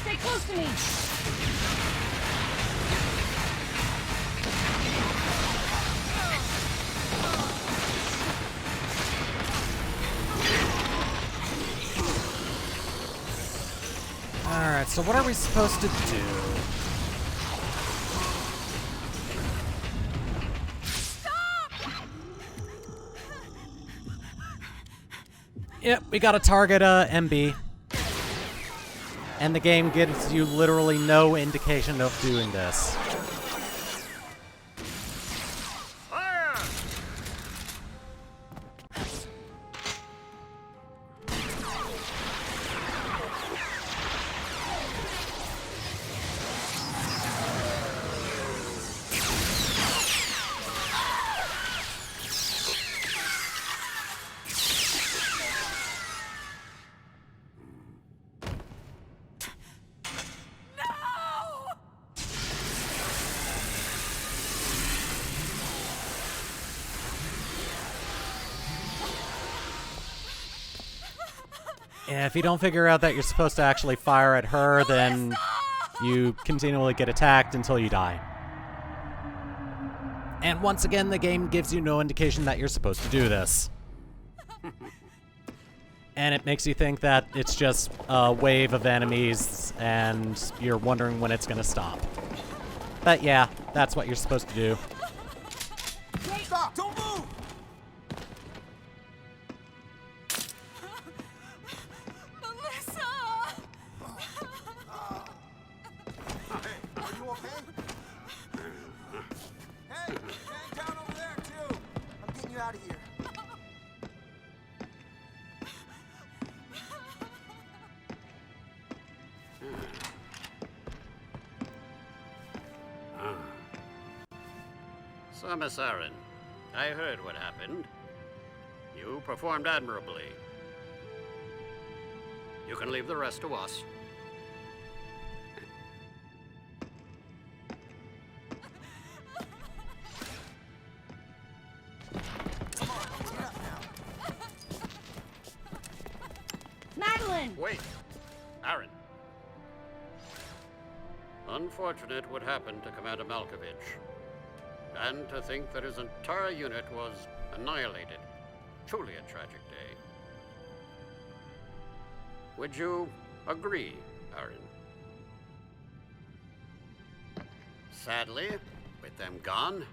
Stay close to me! Alright, so what are we supposed to do? Yep, we gotta target MB. And the game gives you literally no indication of doing this. Fire! Yeah, if you don't figure out that you're supposed to actually fire at her, then you continually get attacked until you die. And once again, the game gives you no indication that you're supposed to do this. And it makes you think that it's just a wave of enemies and you're wondering when it's gonna stop. But yeah, that's what you're supposed to do. Stop! Don't move! Melissa! Hey, are you okay? Hey, hang down over there too. I'm getting you out of here. So, Miss Aaron, I heard what happened. You performed admirably. You can leave the rest to us. Madeline! Wait, Aaron. Unfortunate what happened to Commander Malkovich. And to think that his entire unit was annihilated. Truly a tragic day. Would you agree, Aaron? Sadly, with them gone,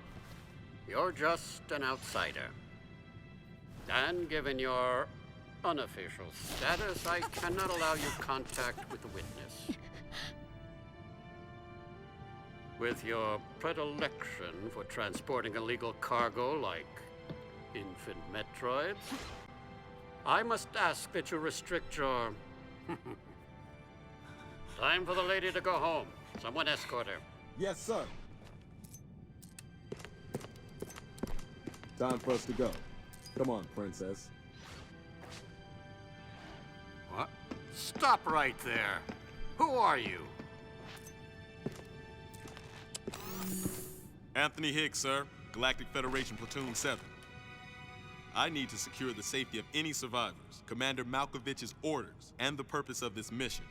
you're just an outsider. And given your unofficial status, I cannot allow you contact with the witness. With your predilection for transporting illegal cargo like infant Metroids, I must ask that you restrict your... Time for the lady to go home. Someone escort her. Yes, sir. Time for us to go. Come on, princess. What? Stop right there. Who are you? Anthony Hicks, sir. Galactic Federation Platoon 7. I need to secure the safety of any survivors. Commander Malkovich's orders and the purpose of this mission.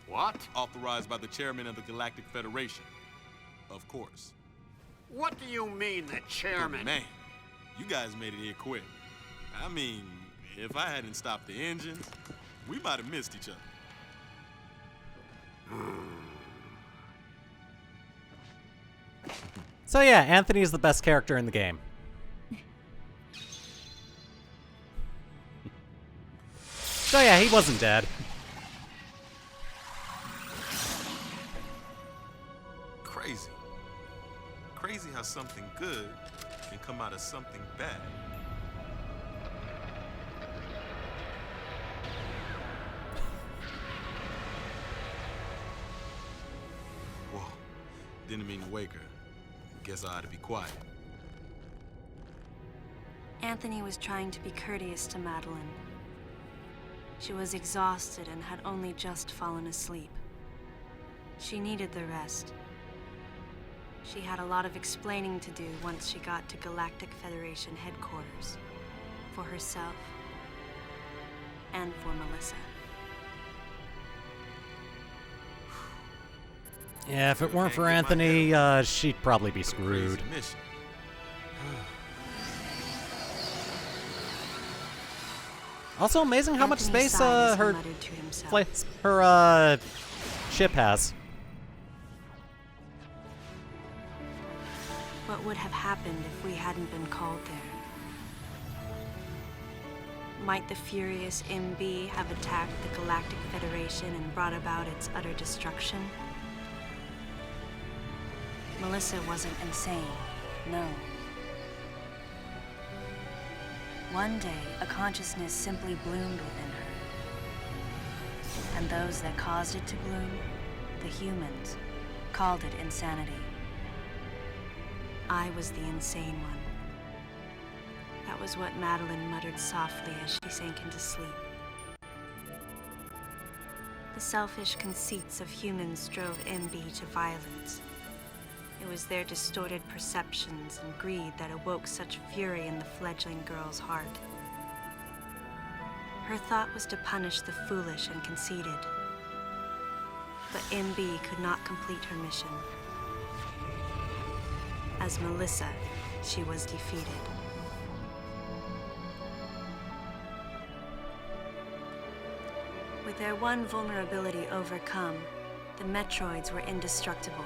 What? Authorized by the chairman of the Galactic Federation. Of course. What do you mean, the chairman? But man, you guys made it here quick. I mean, if I hadn't stopped the engines, we might have missed each other. So yeah, Anthony is the best character in the game. So yeah, he wasn't dead. Crazy. Crazy how something good can come out of something bad. Whoa, didn't mean to wake her. Guess I ought to be quiet. Anthony was trying to be courteous to Madeline. She was exhausted and had only just fallen asleep. She needed the rest. She had a lot of explaining to do once she got to Galactic Federation headquarters. For herself. And for Melissa. Yeah, if it weren't for Anthony, she'd probably be screwed. Also amazing how much Anthony space sighed as he her muttered to himself. ship has. What would have happened if we hadn't been called there? Might the furious MB have attacked the Galactic Federation and brought about its utter destruction? Melissa wasn't insane, no. One day, a consciousness simply bloomed within her. And those that caused it to bloom, the humans, called it insanity. I was the insane one. That was what Madeline muttered softly as she sank into sleep. The selfish conceits of humans drove MB to violence. It was their distorted perceptions and greed that awoke such fury in the fledgling girl's heart. Her thought was to punish the foolish and conceited. But MB could not complete her mission. As Melissa, she was defeated. With their one vulnerability overcome, the Metroids were indestructible.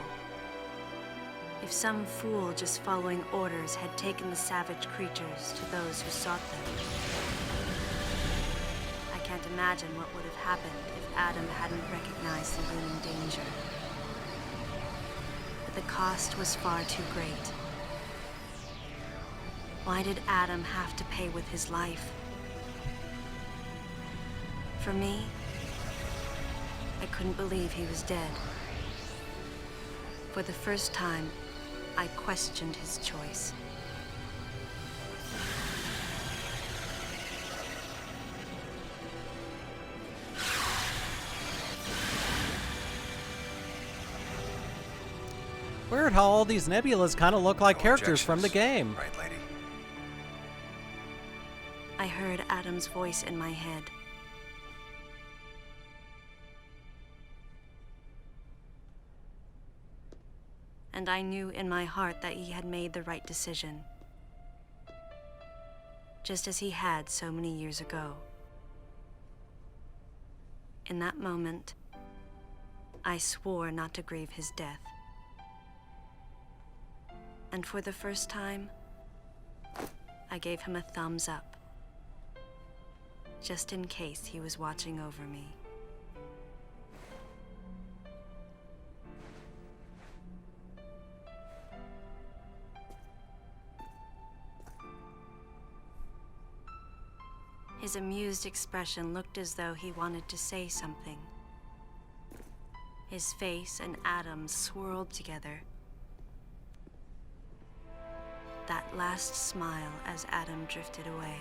If some fool just following orders had taken the savage creatures to those who sought them. I can't imagine what would have happened if Adam hadn't recognized the looming danger. But the cost was far too great. Why did Adam have to pay with his life? For me, I couldn't believe he was dead. For the first time, I questioned his choice. Weird how all these nebulas kind of look like characters from the game. Right, lady? I heard Adam's voice in my head. And I knew in my heart that he had made the right decision. Just as he had so many years ago. In that moment, I swore not to grieve his death. And for the first time, I gave him a thumbs up. Just in case he was watching over me. His amused expression looked as though he wanted to say something. His face and Adam's swirled together. That last smile as Adam drifted away.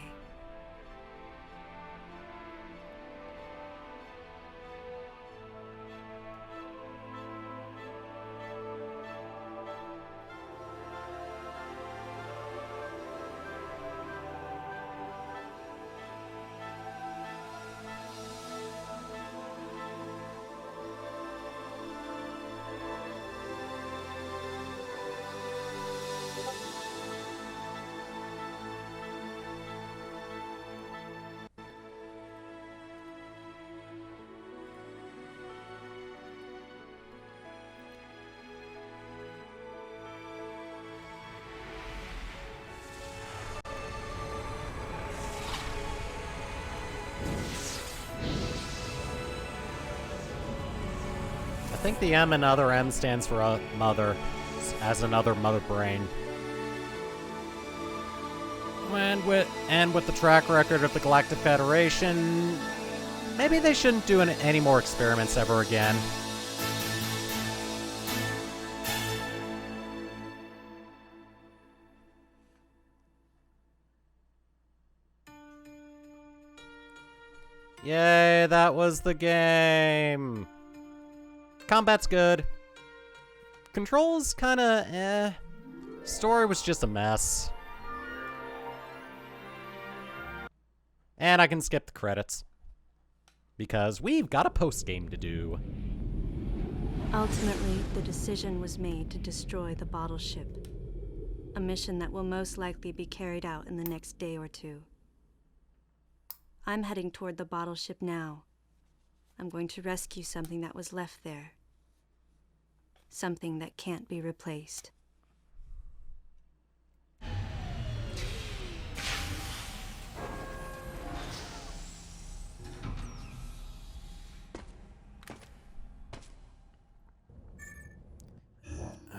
think the M in other M stands for mother, as another mother brain. And with the track record of the Galactic Federation, maybe they shouldn't do any more experiments ever again. Yay, that was the game! Combat's good. Controls kinda eh. Story was just a mess. And I can skip the credits. Because we've got a post-game to do. Ultimately, the decision was made to destroy the bottle ship. A mission that will most likely be carried out in the next day or two. I'm heading toward the bottle ship now. I'm going to rescue something that was left there. Something that can't be replaced.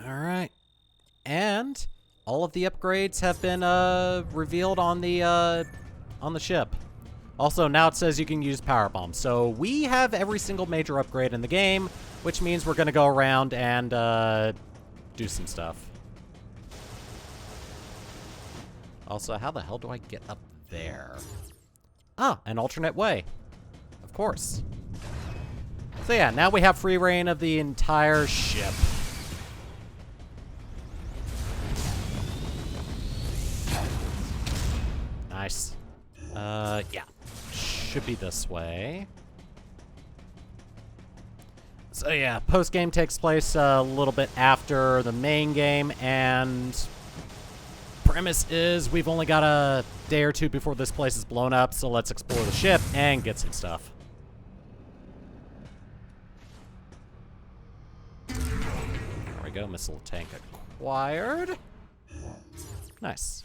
Alright. And all of the upgrades have been revealed on the ship. Also, now it says you can use power bombs. So we have every single major upgrade in the game, which means we're going to go around and do some stuff. Also, how the hell do I get up there? Ah, an alternate way. Of course. So yeah, now we have free reign of the entire ship. Nice. Yeah. Should be this way. So yeah, post-game takes place a little bit after the main game, and premise is we've only got a day or two before this place is blown up, so let's explore the ship and get some stuff. There we go, missile tank acquired. Nice.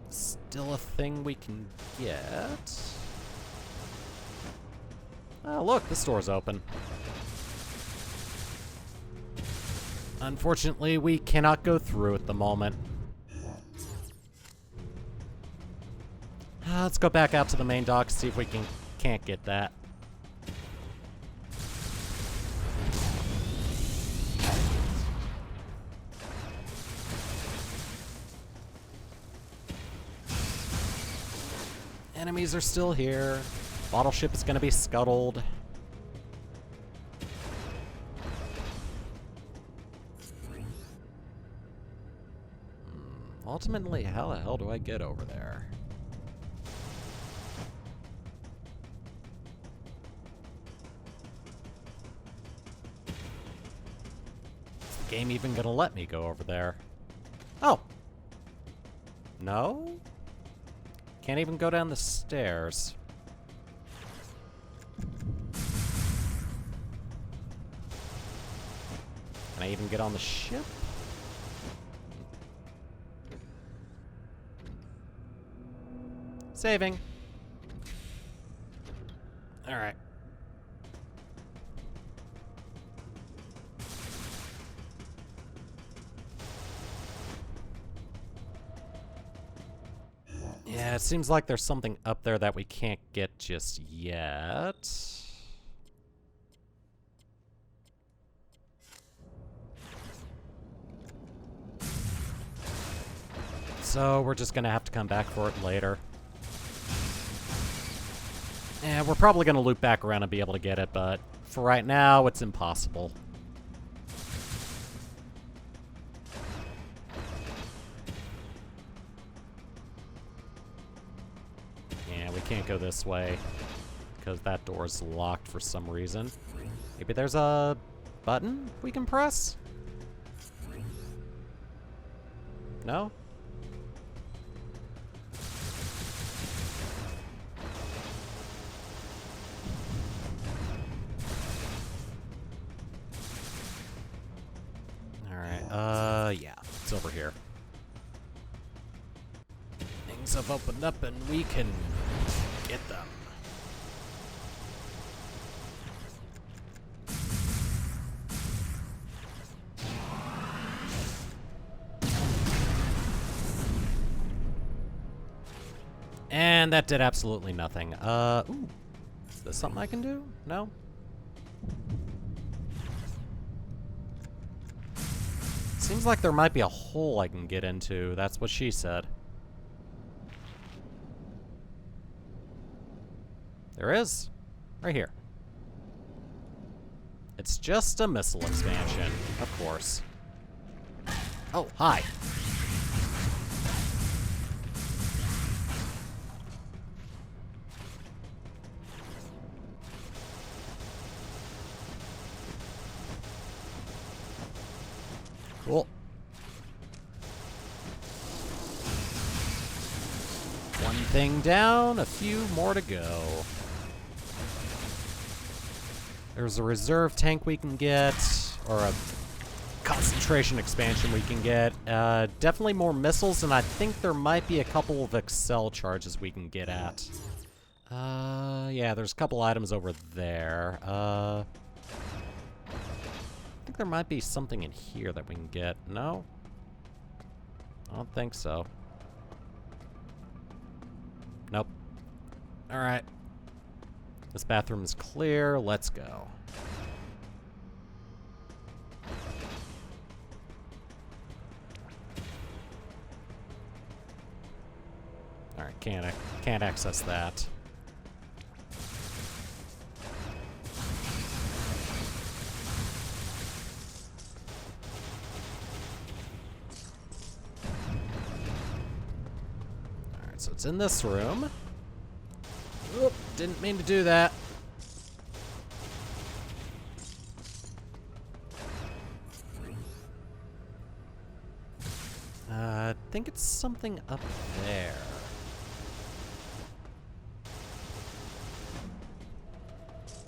Still a thing we can get. Oh, look, this door's open. Unfortunately, we cannot go through at the moment. Let's go back out to the main dock, see if we can't get that. Enemies are still here. Bottle ship is going to be scuttled. Ultimately, how the hell do I get over there? Is the game even going to let me go over there? Oh. No? Can't even go down the stairs. Can I even get on the ship? Saving. Alright. Yeah, it seems like there's something up there that we can't get just yet. So we're just gonna have to come back for it later. Yeah, we're probably gonna loop back around and be able to get it, but for right now, it's impossible. Can't go this way because that door's locked for some reason. Maybe there's a button we can press? No? Alright, yeah, it's over here. Things have opened up and we can get them. And that did absolutely nothing. Ooh. Is this something I can do? No? Seems like there might be a hole I can get into. That's what she said. There is. Right here. It's just a missile expansion, of course. Oh, hi. Cool. One thing down, a few more to go. There's a reserve tank we can get, or a concentration expansion we can get. Definitely more missiles, and I think there might be a couple of Excel charges we can get at. Yeah, there's a couple items over there. I think there might be something in here that we can get. No? I don't think so. Nope. Alright. This bathroom is clear. Let's go. Alright, can't access that. Alright, so it's in this room. Oop, didn't mean to do that. I think it's something up there.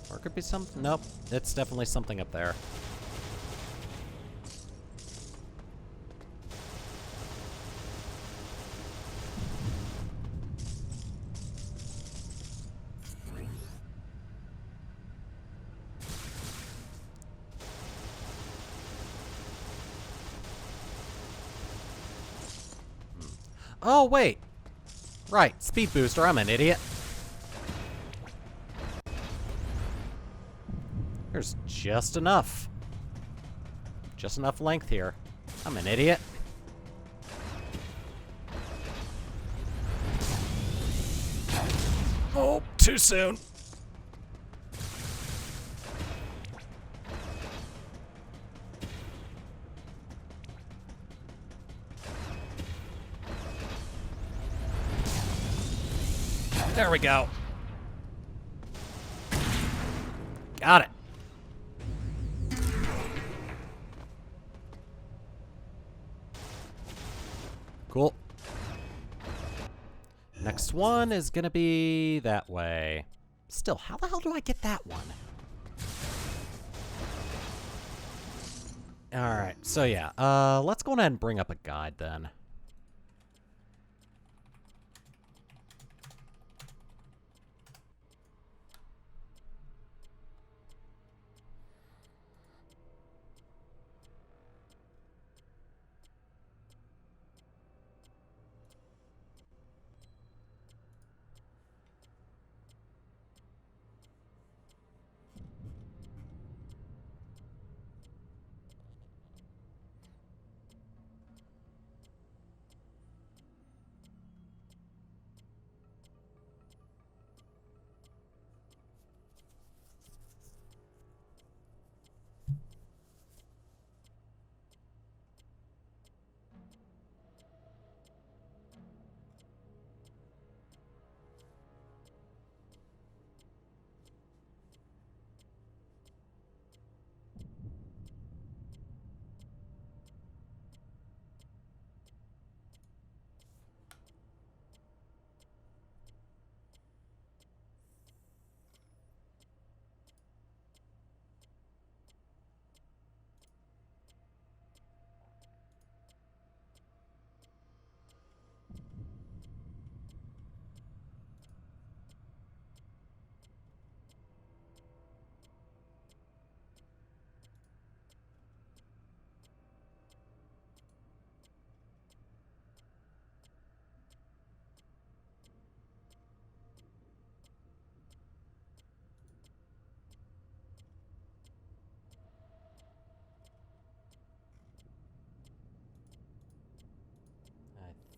Or it could be something. Nope, it's definitely something up there. Oh, wait. Right, speed booster. I'm an idiot. There's just enough. Just enough length here. I'm an idiot. Oh, too soon. There we go. Got it. Cool. Next one is gonna be that way. Still, how the hell do I get that one? Alright, so yeah, let's go ahead and bring up a guide then.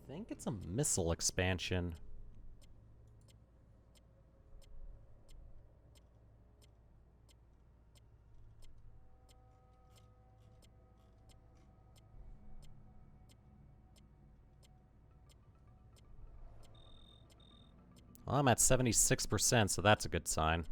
think it's a missile expansion. Well, I'm at 76%, so that's a good sign.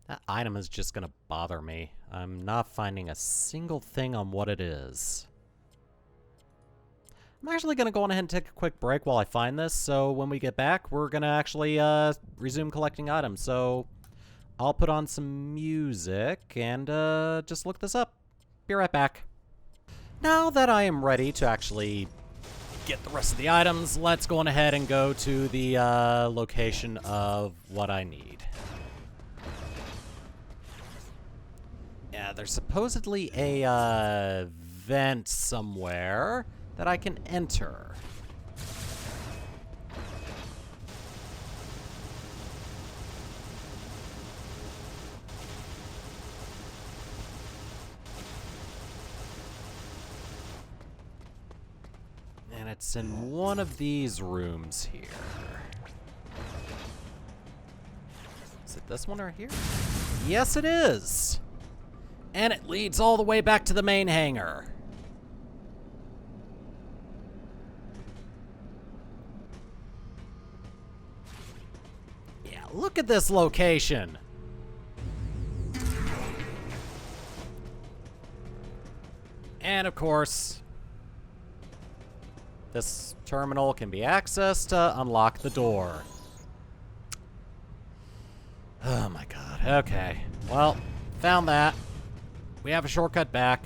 That item is just gonna bother me. I'm not finding a single thing on what it is. I'm actually gonna go on ahead and take a quick break while I find this, so when we get back, we're gonna actually resume collecting items. So I'll put on some music and just look this up. Be right back. Now that I am ready to actually get the rest of the items, let's go on ahead and go to the location of what I need. Yeah, there's supposedly a vent somewhere that I can enter. And it's in one of these rooms here. Is it this one right here? Yes, it is! And it leads all the way back to the main hangar. Yeah, look at this location. And of course, this terminal can be accessed to unlock the door. Oh my god, okay. Well, found that. We have a shortcut back.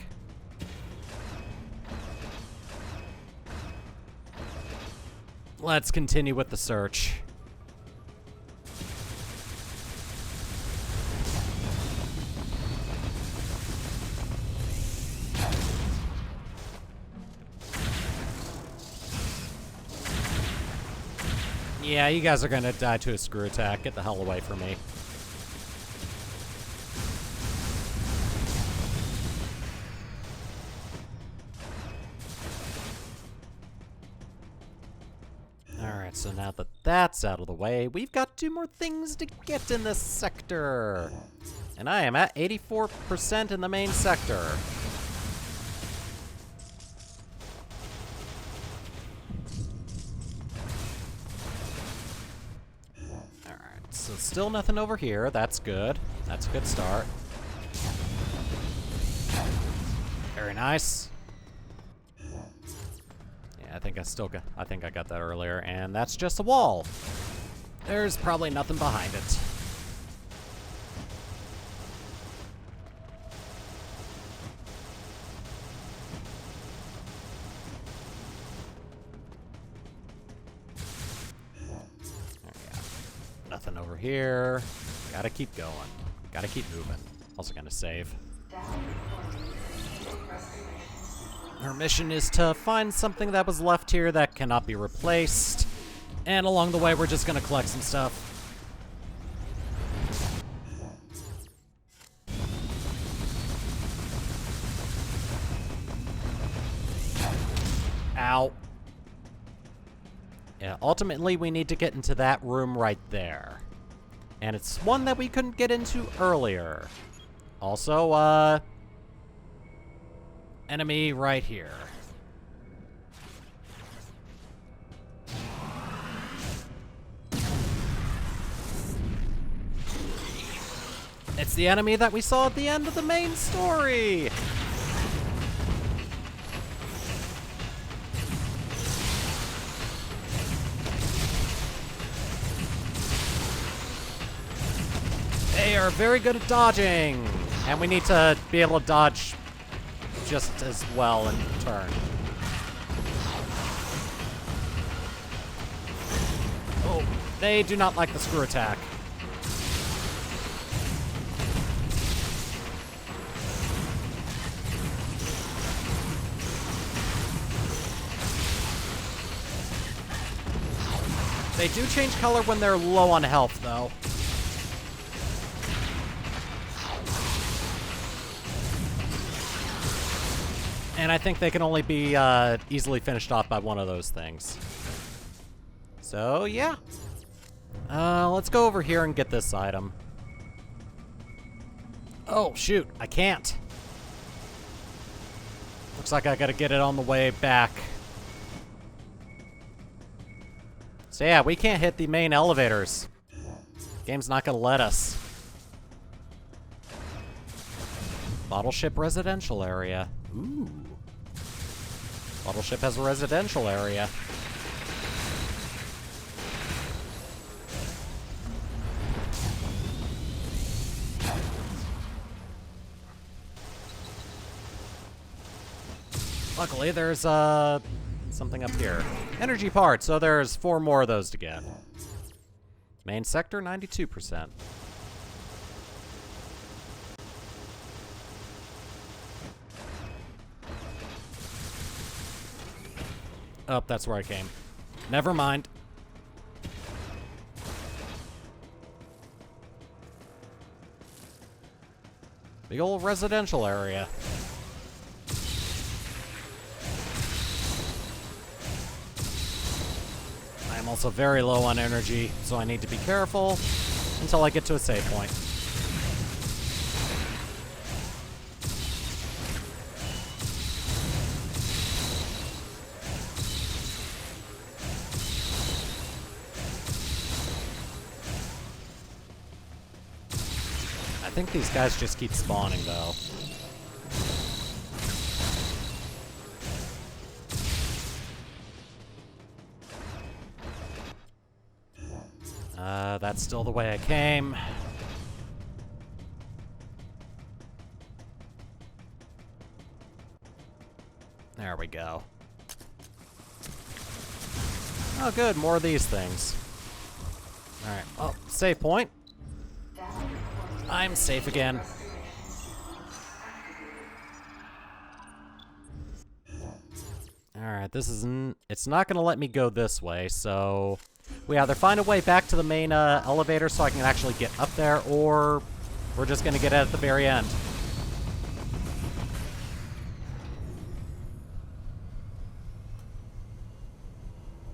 Let's continue with the search. Yeah, you guys are gonna die to a screw attack. Get the hell away from me. Alright, so now that that's out of the way, we've got 2 more things to get in this sector. And I am at 84% in the main sector. Alright, so still nothing over here. That's good. That's a good start. Very nice. I think I got that earlier, and that's just a wall. There's probably nothing behind it. There we go. Nothing over here. Gotta keep going. Gotta keep moving. Also gonna save. Our mission is to find something that was left here that cannot be replaced. And along the way, we're just gonna collect some stuff. Ow. Yeah, ultimately, we need to get into that room right there. And it's one that we couldn't get into earlier. Also, enemy right here. It's the enemy that we saw at the end of the main story! They're very good at dodging. And we need to be able to dodge just as well in turn. Oh, they do not like the screw attack. They do change color when they're low on health, though. And I think they can only be easily finished off by one of those things. So, yeah. Let's go over here and get this item. Oh, shoot. I can't. Looks like I gotta get it on the way back. So, yeah, we can't hit the main elevators. Game's not gonna let us. Bottle ship residential area. Ooh. Bottle ship has a residential area. Luckily, there's something up here. Energy parts, so there's 4 more of those to get. Main sector, 92%. Oh, that's where I came. Never mind. Big old residential area. I am also very low on energy, so I need to be careful until I get to a save point. I think these guys just keep spawning, though. That's still the way I came. There we go. Oh, good. More of these things. Alright. Oh, save point. I'm safe again. Alright, this isn't... It's not gonna let me go this way, so... We either find a way back to the main elevator so I can actually get up there, or we're just gonna get it at the very end.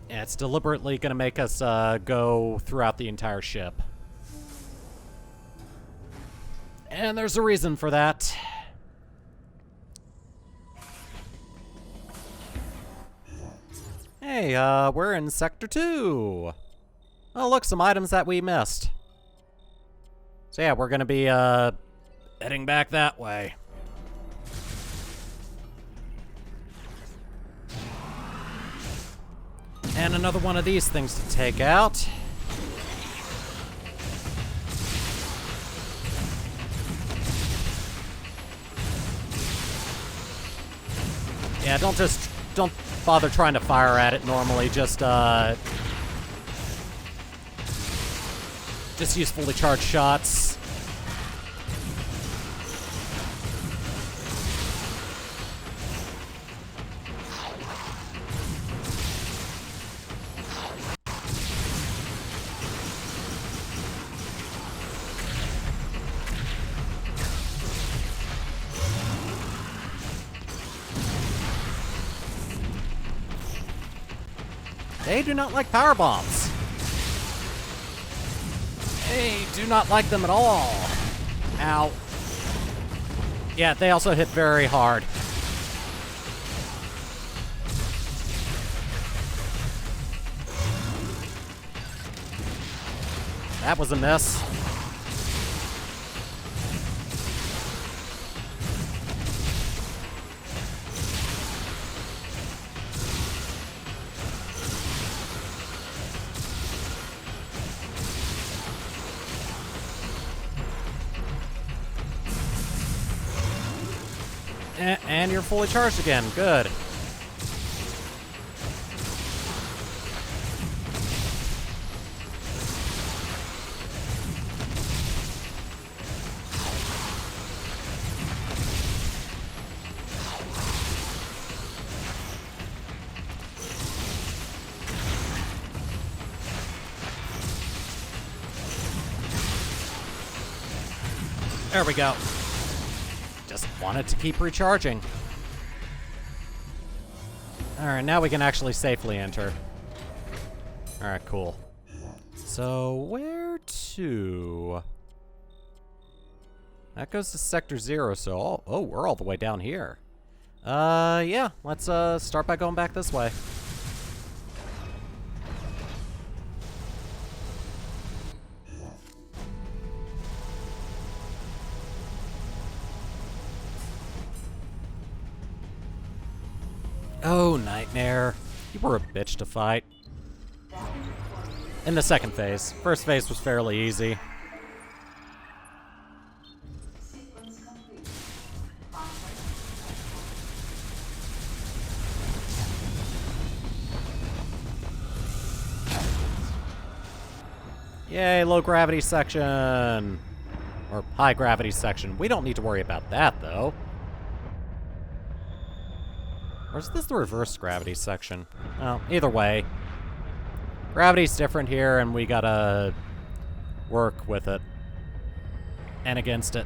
Yeah, it's deliberately gonna make us go throughout the entire ship. And there's a reason for that. Hey, we're in Sector 2. Oh, look, some items that we missed. So yeah, we're gonna be, heading back that way. And another one of these things to take out. Yeah, don't bother trying to fire at it normally, just use fully charged shots. They do not like power bombs. They do not like them at all. Ow. Yeah, they also hit very hard. That was a miss. And you're fully charged again. Good. There we go. Just wanted to keep recharging. Alright, now we can actually safely enter. Alright, cool. So, where to? That goes to Sector 0, so... Oh, we're all the way down here. Yeah. Let's, start by going back this way. Oh, Nightmare. You were a bitch to fight. In the second phase. First phase was fairly easy. Yay, low gravity section. Or high gravity section. We don't need to worry about that, though. Or is this the reverse gravity section? Well, either way. Gravity's different here, and we gotta work with it. And against it.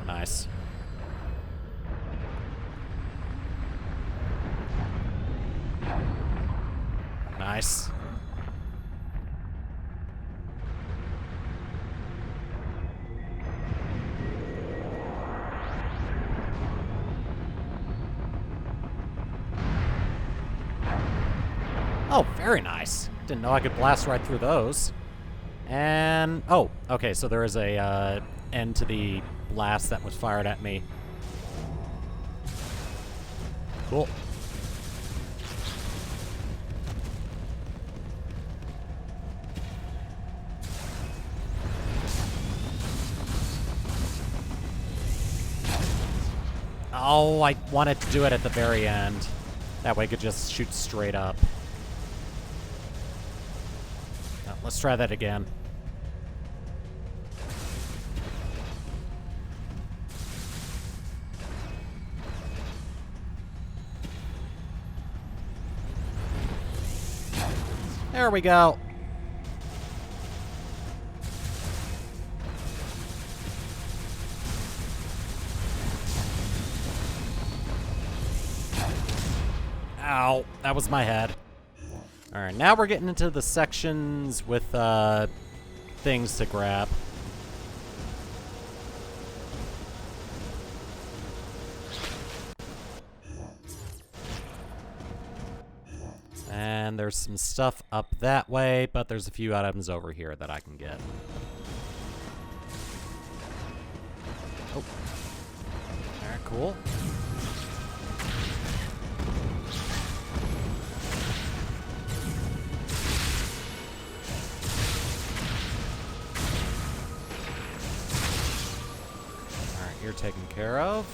Nice. Nice. Oh, very nice. Didn't know I could blast right through those. And... oh, okay, so there is a end to the blast that was fired at me. Cool. Oh, I wanted to do it at the very end. That way I could just shoot straight up. Let's try that again. There we go. Ow, that was my head. Alright, now we're getting into the sections with, things to grab. And there's some stuff up that way, but there's a few items over here that I can get. Oh. Alright, cool. You're taken care of.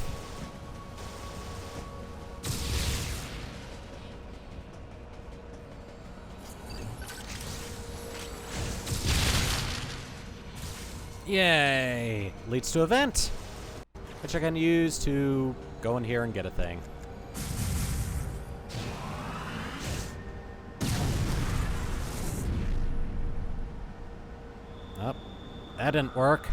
Yay! Leads to a vent, which I can use to go in here and get a thing. Oh, that didn't work.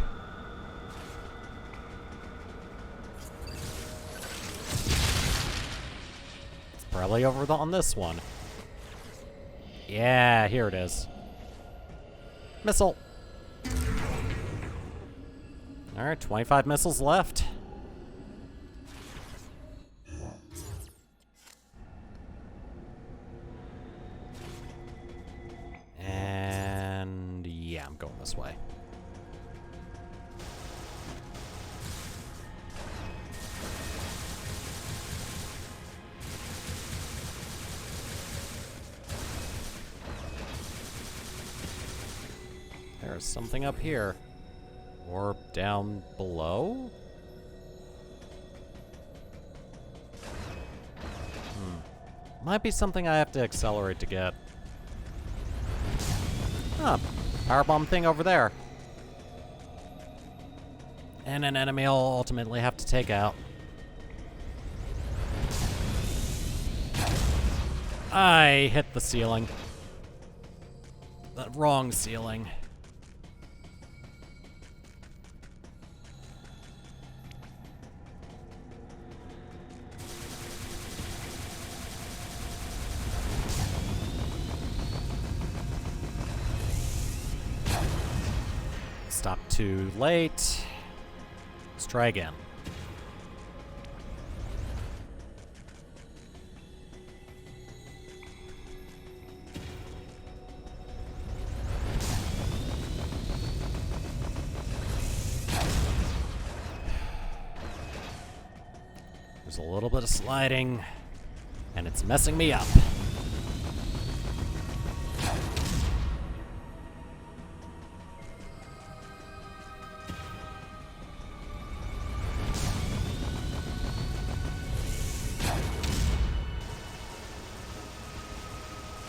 Probably over on this one. Yeah, here it is. Missile. Alright, 25 missiles left. And yeah, I'm going this way. There's something up here. Or down below? Might be something I have to accelerate to get. Ah, powerbomb thing over there. And an enemy I'll ultimately have to take out. I hit the ceiling. The wrong ceiling. Stop too late. Let's try again. There's a little bit of sliding, and it's messing me up.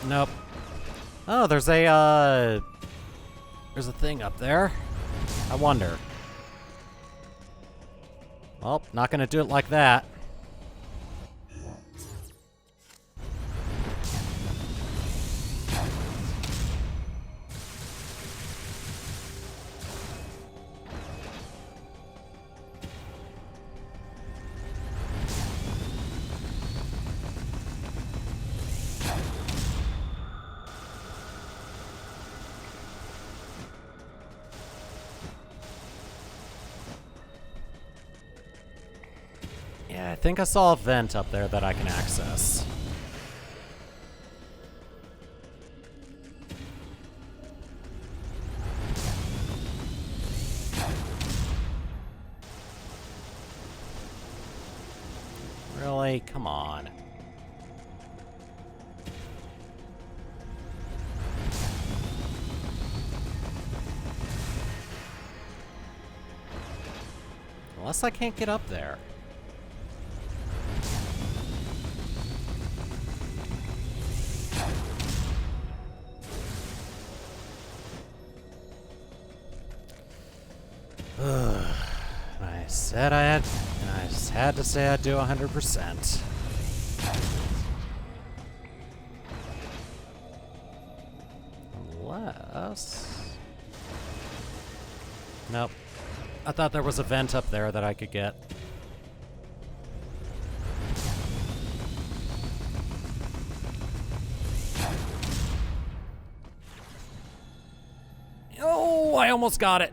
Nope. Oh, there's a thing up there. I wonder. Well, not gonna do it like that. Yeah, I think I saw a vent up there that I can access. Really? Come on. Unless I can't get up there. I just had to say I'd do 100%. Unless... Nope. I thought there was a vent up there that I could get. Oh, I almost got it.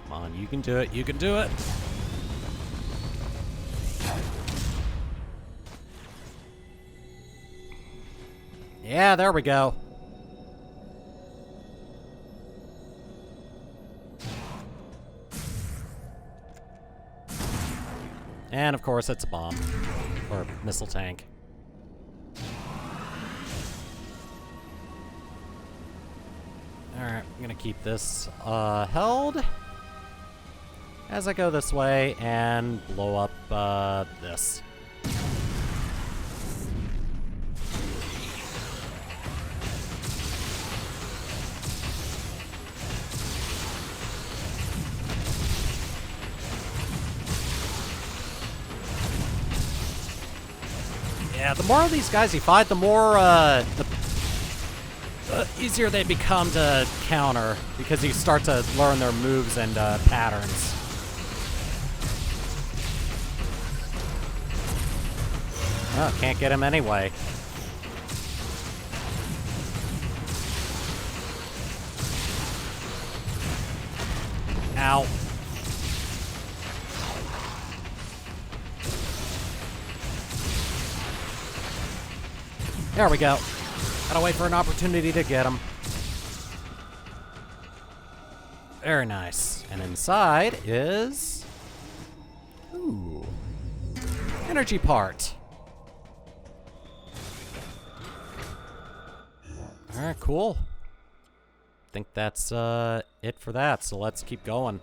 Come on, you can do it. You can do it. Yeah, there we go. And of course, it's a bomb. Or a missile tank. Alright, I'm gonna keep this held as I go this way and blow up this. Yeah, the more of these guys you fight, the more, the easier they become to counter, because you start to learn their moves and patterns. Oh, can't get him anyway. Ow. There we go. Gotta wait for an opportunity to get him. Very nice. And inside is... Ooh. Energy part. Alright, cool. think that's it for that, so let's keep going.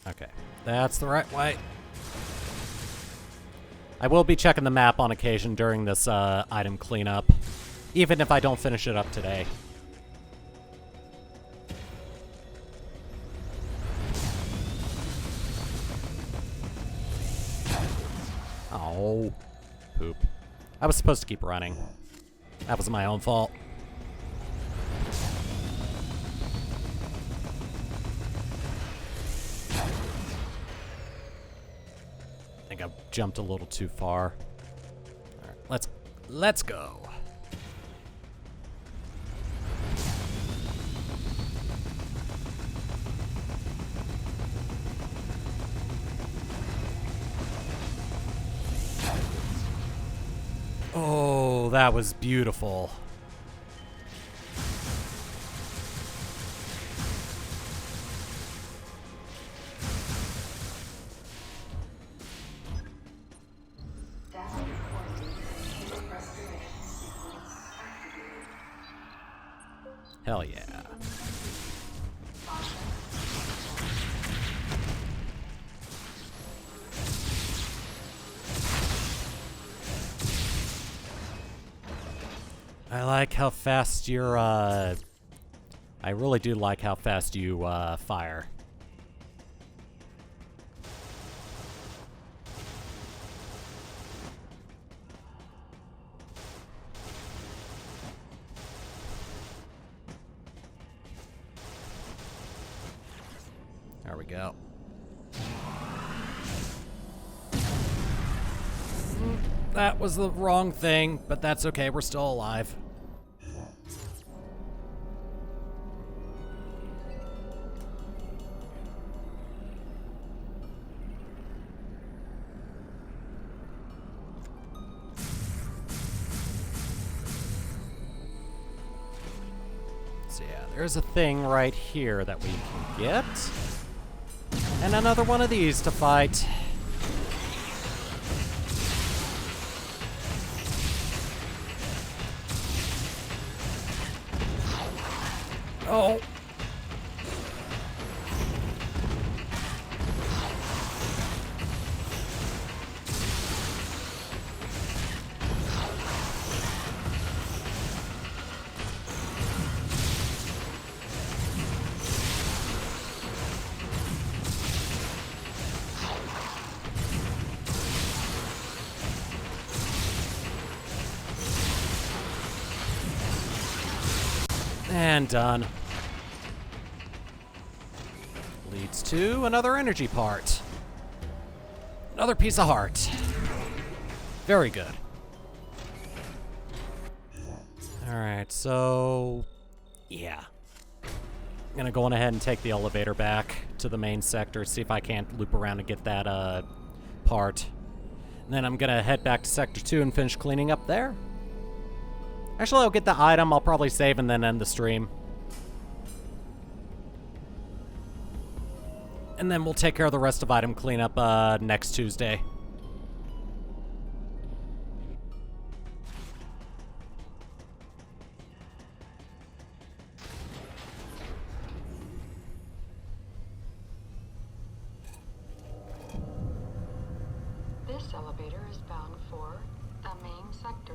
Okay, that's the right way. I will be checking the map on occasion during this item cleanup, even if I don't finish it up today. Oh, poop. I was supposed to keep running. That was my own fault. I think I jumped a little too far. All right, let's go. Oh, that was beautiful. Hell yeah. I like how fast you're, I really do like how fast you, fire. There we go. That was the wrong thing, but that's okay, we're still alive. So yeah, there's a thing right here that we can get. And another one of these to fight. Oh. And done. Leads to another energy part. Another piece of heart. Very good. Alright, so... yeah. I'm gonna go on ahead and take the elevator back to the main sector, see if I can't loop around and get that, part. And then I'm gonna head back to Sector 2 and finish cleaning up there. Actually, I'll get the item, I'll probably save and then end the stream. And then we'll take care of the rest of item cleanup next Tuesday. This elevator is bound for the main sector.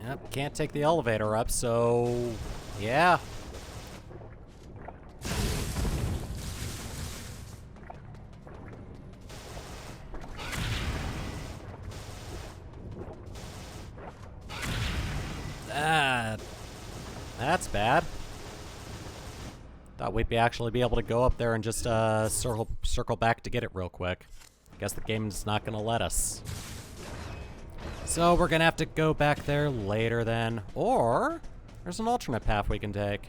Yep, can't take the elevator up, so... yeah. That's bad. Thought we'd actually be able to go up there and just circle back to get it real quick. Guess the game's not gonna let us. So we're gonna have to go back there later then. Or there's an alternate path we can take.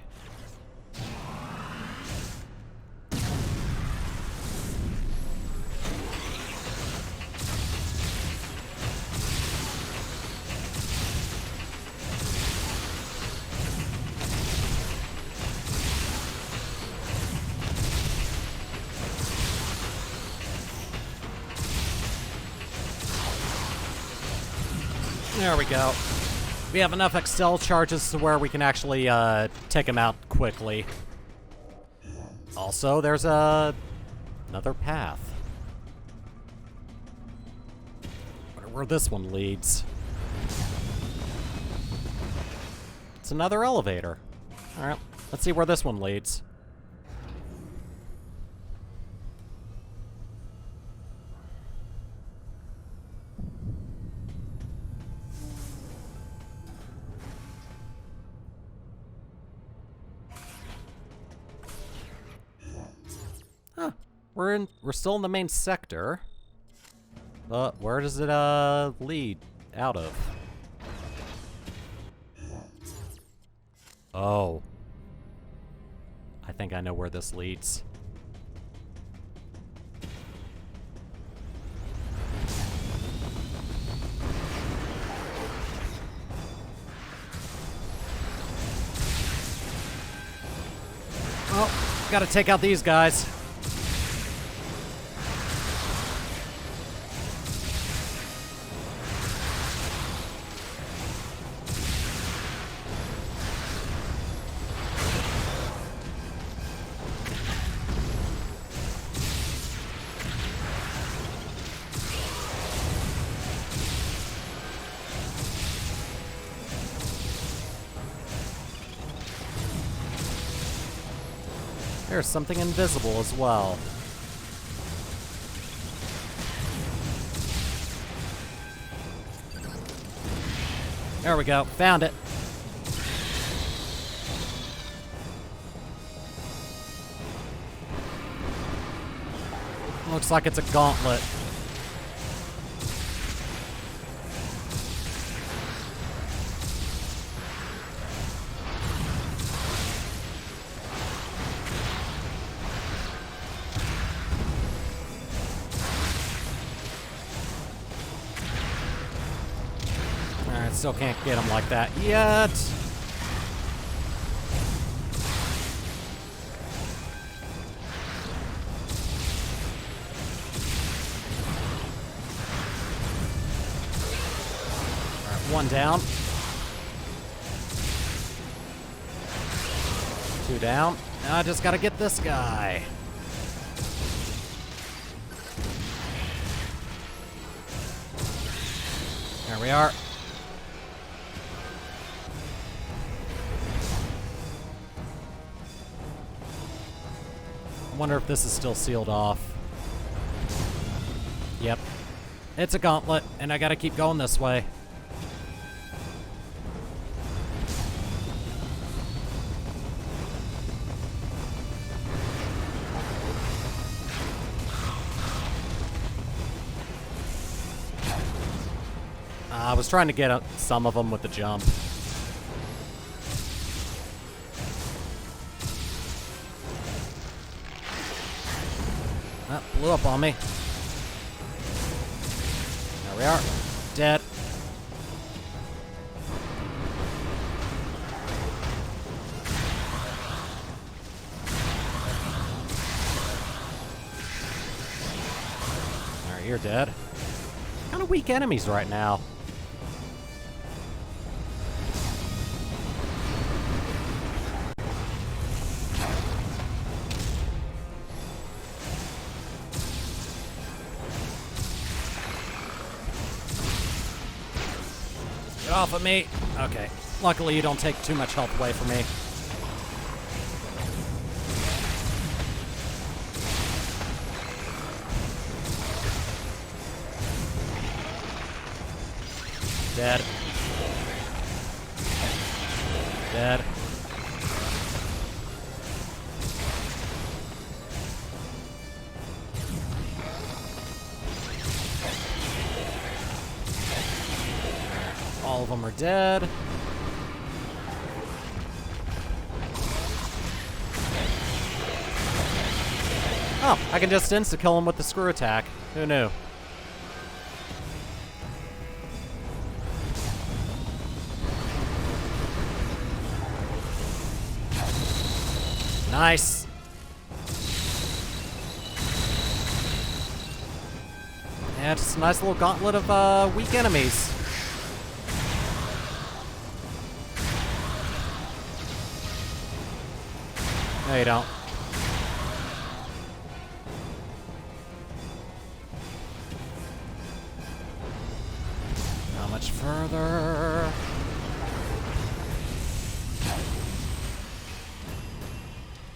There we go. We have enough Excel charges to where we can actually take him out quickly. Also, there's another path. Wonder where this one leads. It's another elevator. Alright, let's see where this one leads. Huh. We're still in the main sector. But where does it lead out of? Oh. I think I know where this leads. Oh, gotta take out these guys. There's something invisible as well. There we go. Found it. Looks like it's a gauntlet. Still can't get him like that yet. Alright, one down. Two down. Now I just gotta get this guy. There we are. I wonder if this is still sealed off. Yep. It's a gauntlet, and I gotta keep going this way. I was trying to get some of them with the jump. Blew up on me. There we are. Dead. Alright, you're dead. Kind of weak enemies right now. Get off of me. Okay. Luckily, you don't take too much health away from me. Dead. Dead. them are dead. Oh, I can just insta-kill him with the screw attack. Who knew? Nice. Yeah, just a nice little gauntlet of weak enemies. No, you don't. Not much further.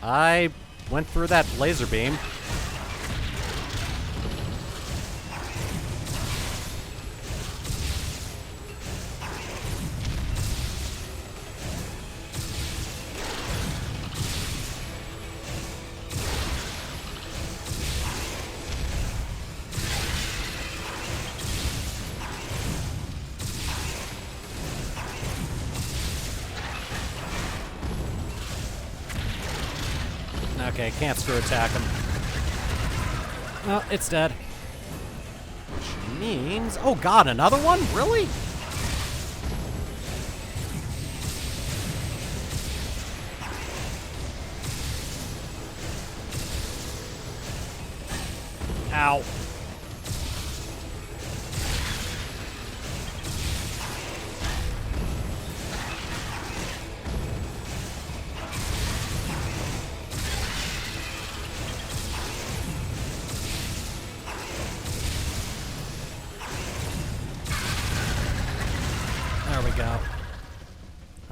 I went through that laser beam. Okay, can't screw attack him. Oh, it's dead. Which means... Oh god, another one? Really? Ow. There we go.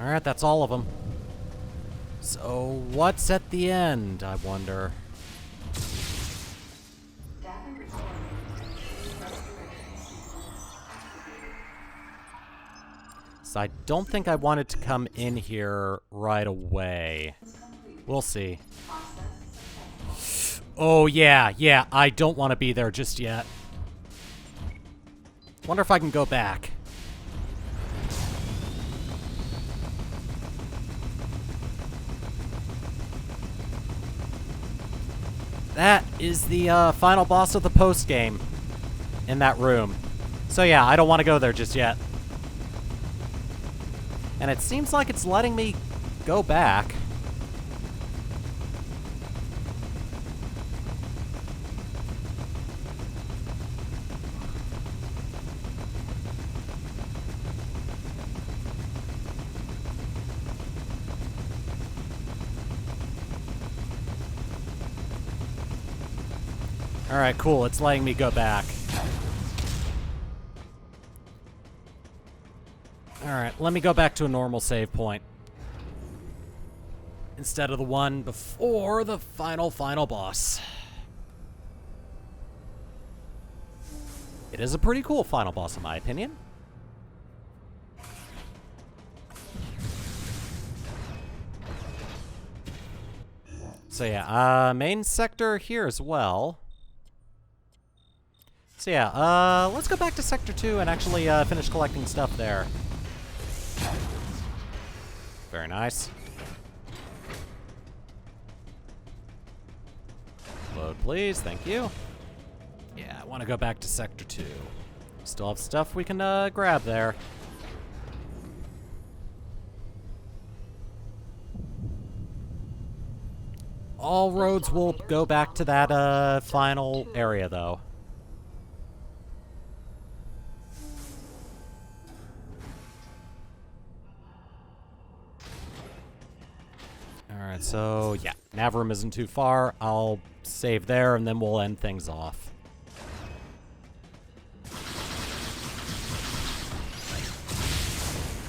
Alright, that's all of them. So, what's at the end, I wonder? So I don't think I wanted to come in here right away. We'll see. Oh, yeah, I don't want to be there just yet. Wonder if I can go back. That is the final boss of the post-game in that room. So yeah, I don't want to go there just yet. And it seems like it's letting me go back. Alright, cool. It's letting me go back. Alright, let me go back to a normal save point. Instead of the one before the final boss. It is a pretty cool final boss in my opinion. So yeah, main sector here as well. So yeah, let's go back to Sector 2 and actually finish collecting stuff there. Very nice. Load, please. Thank you. Yeah, I want to go back to Sector 2. Still have stuff we can grab there. All roads will go back to that final area, though. Alright, so yeah, nav room isn't too far. I'll save there and then we'll end things off.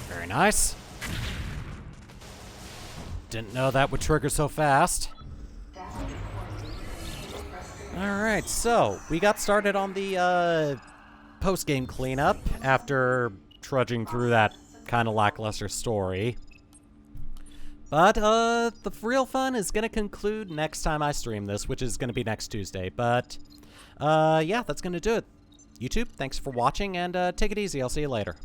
Very nice. Didn't know that would trigger so fast. Alright, so we got started on the post-game cleanup after trudging through that kind of lackluster story. But, the real fun is gonna conclude next time I stream this, which is gonna be next Tuesday. But, yeah, that's gonna do it. YouTube, thanks for watching, and take it easy. I'll see you later.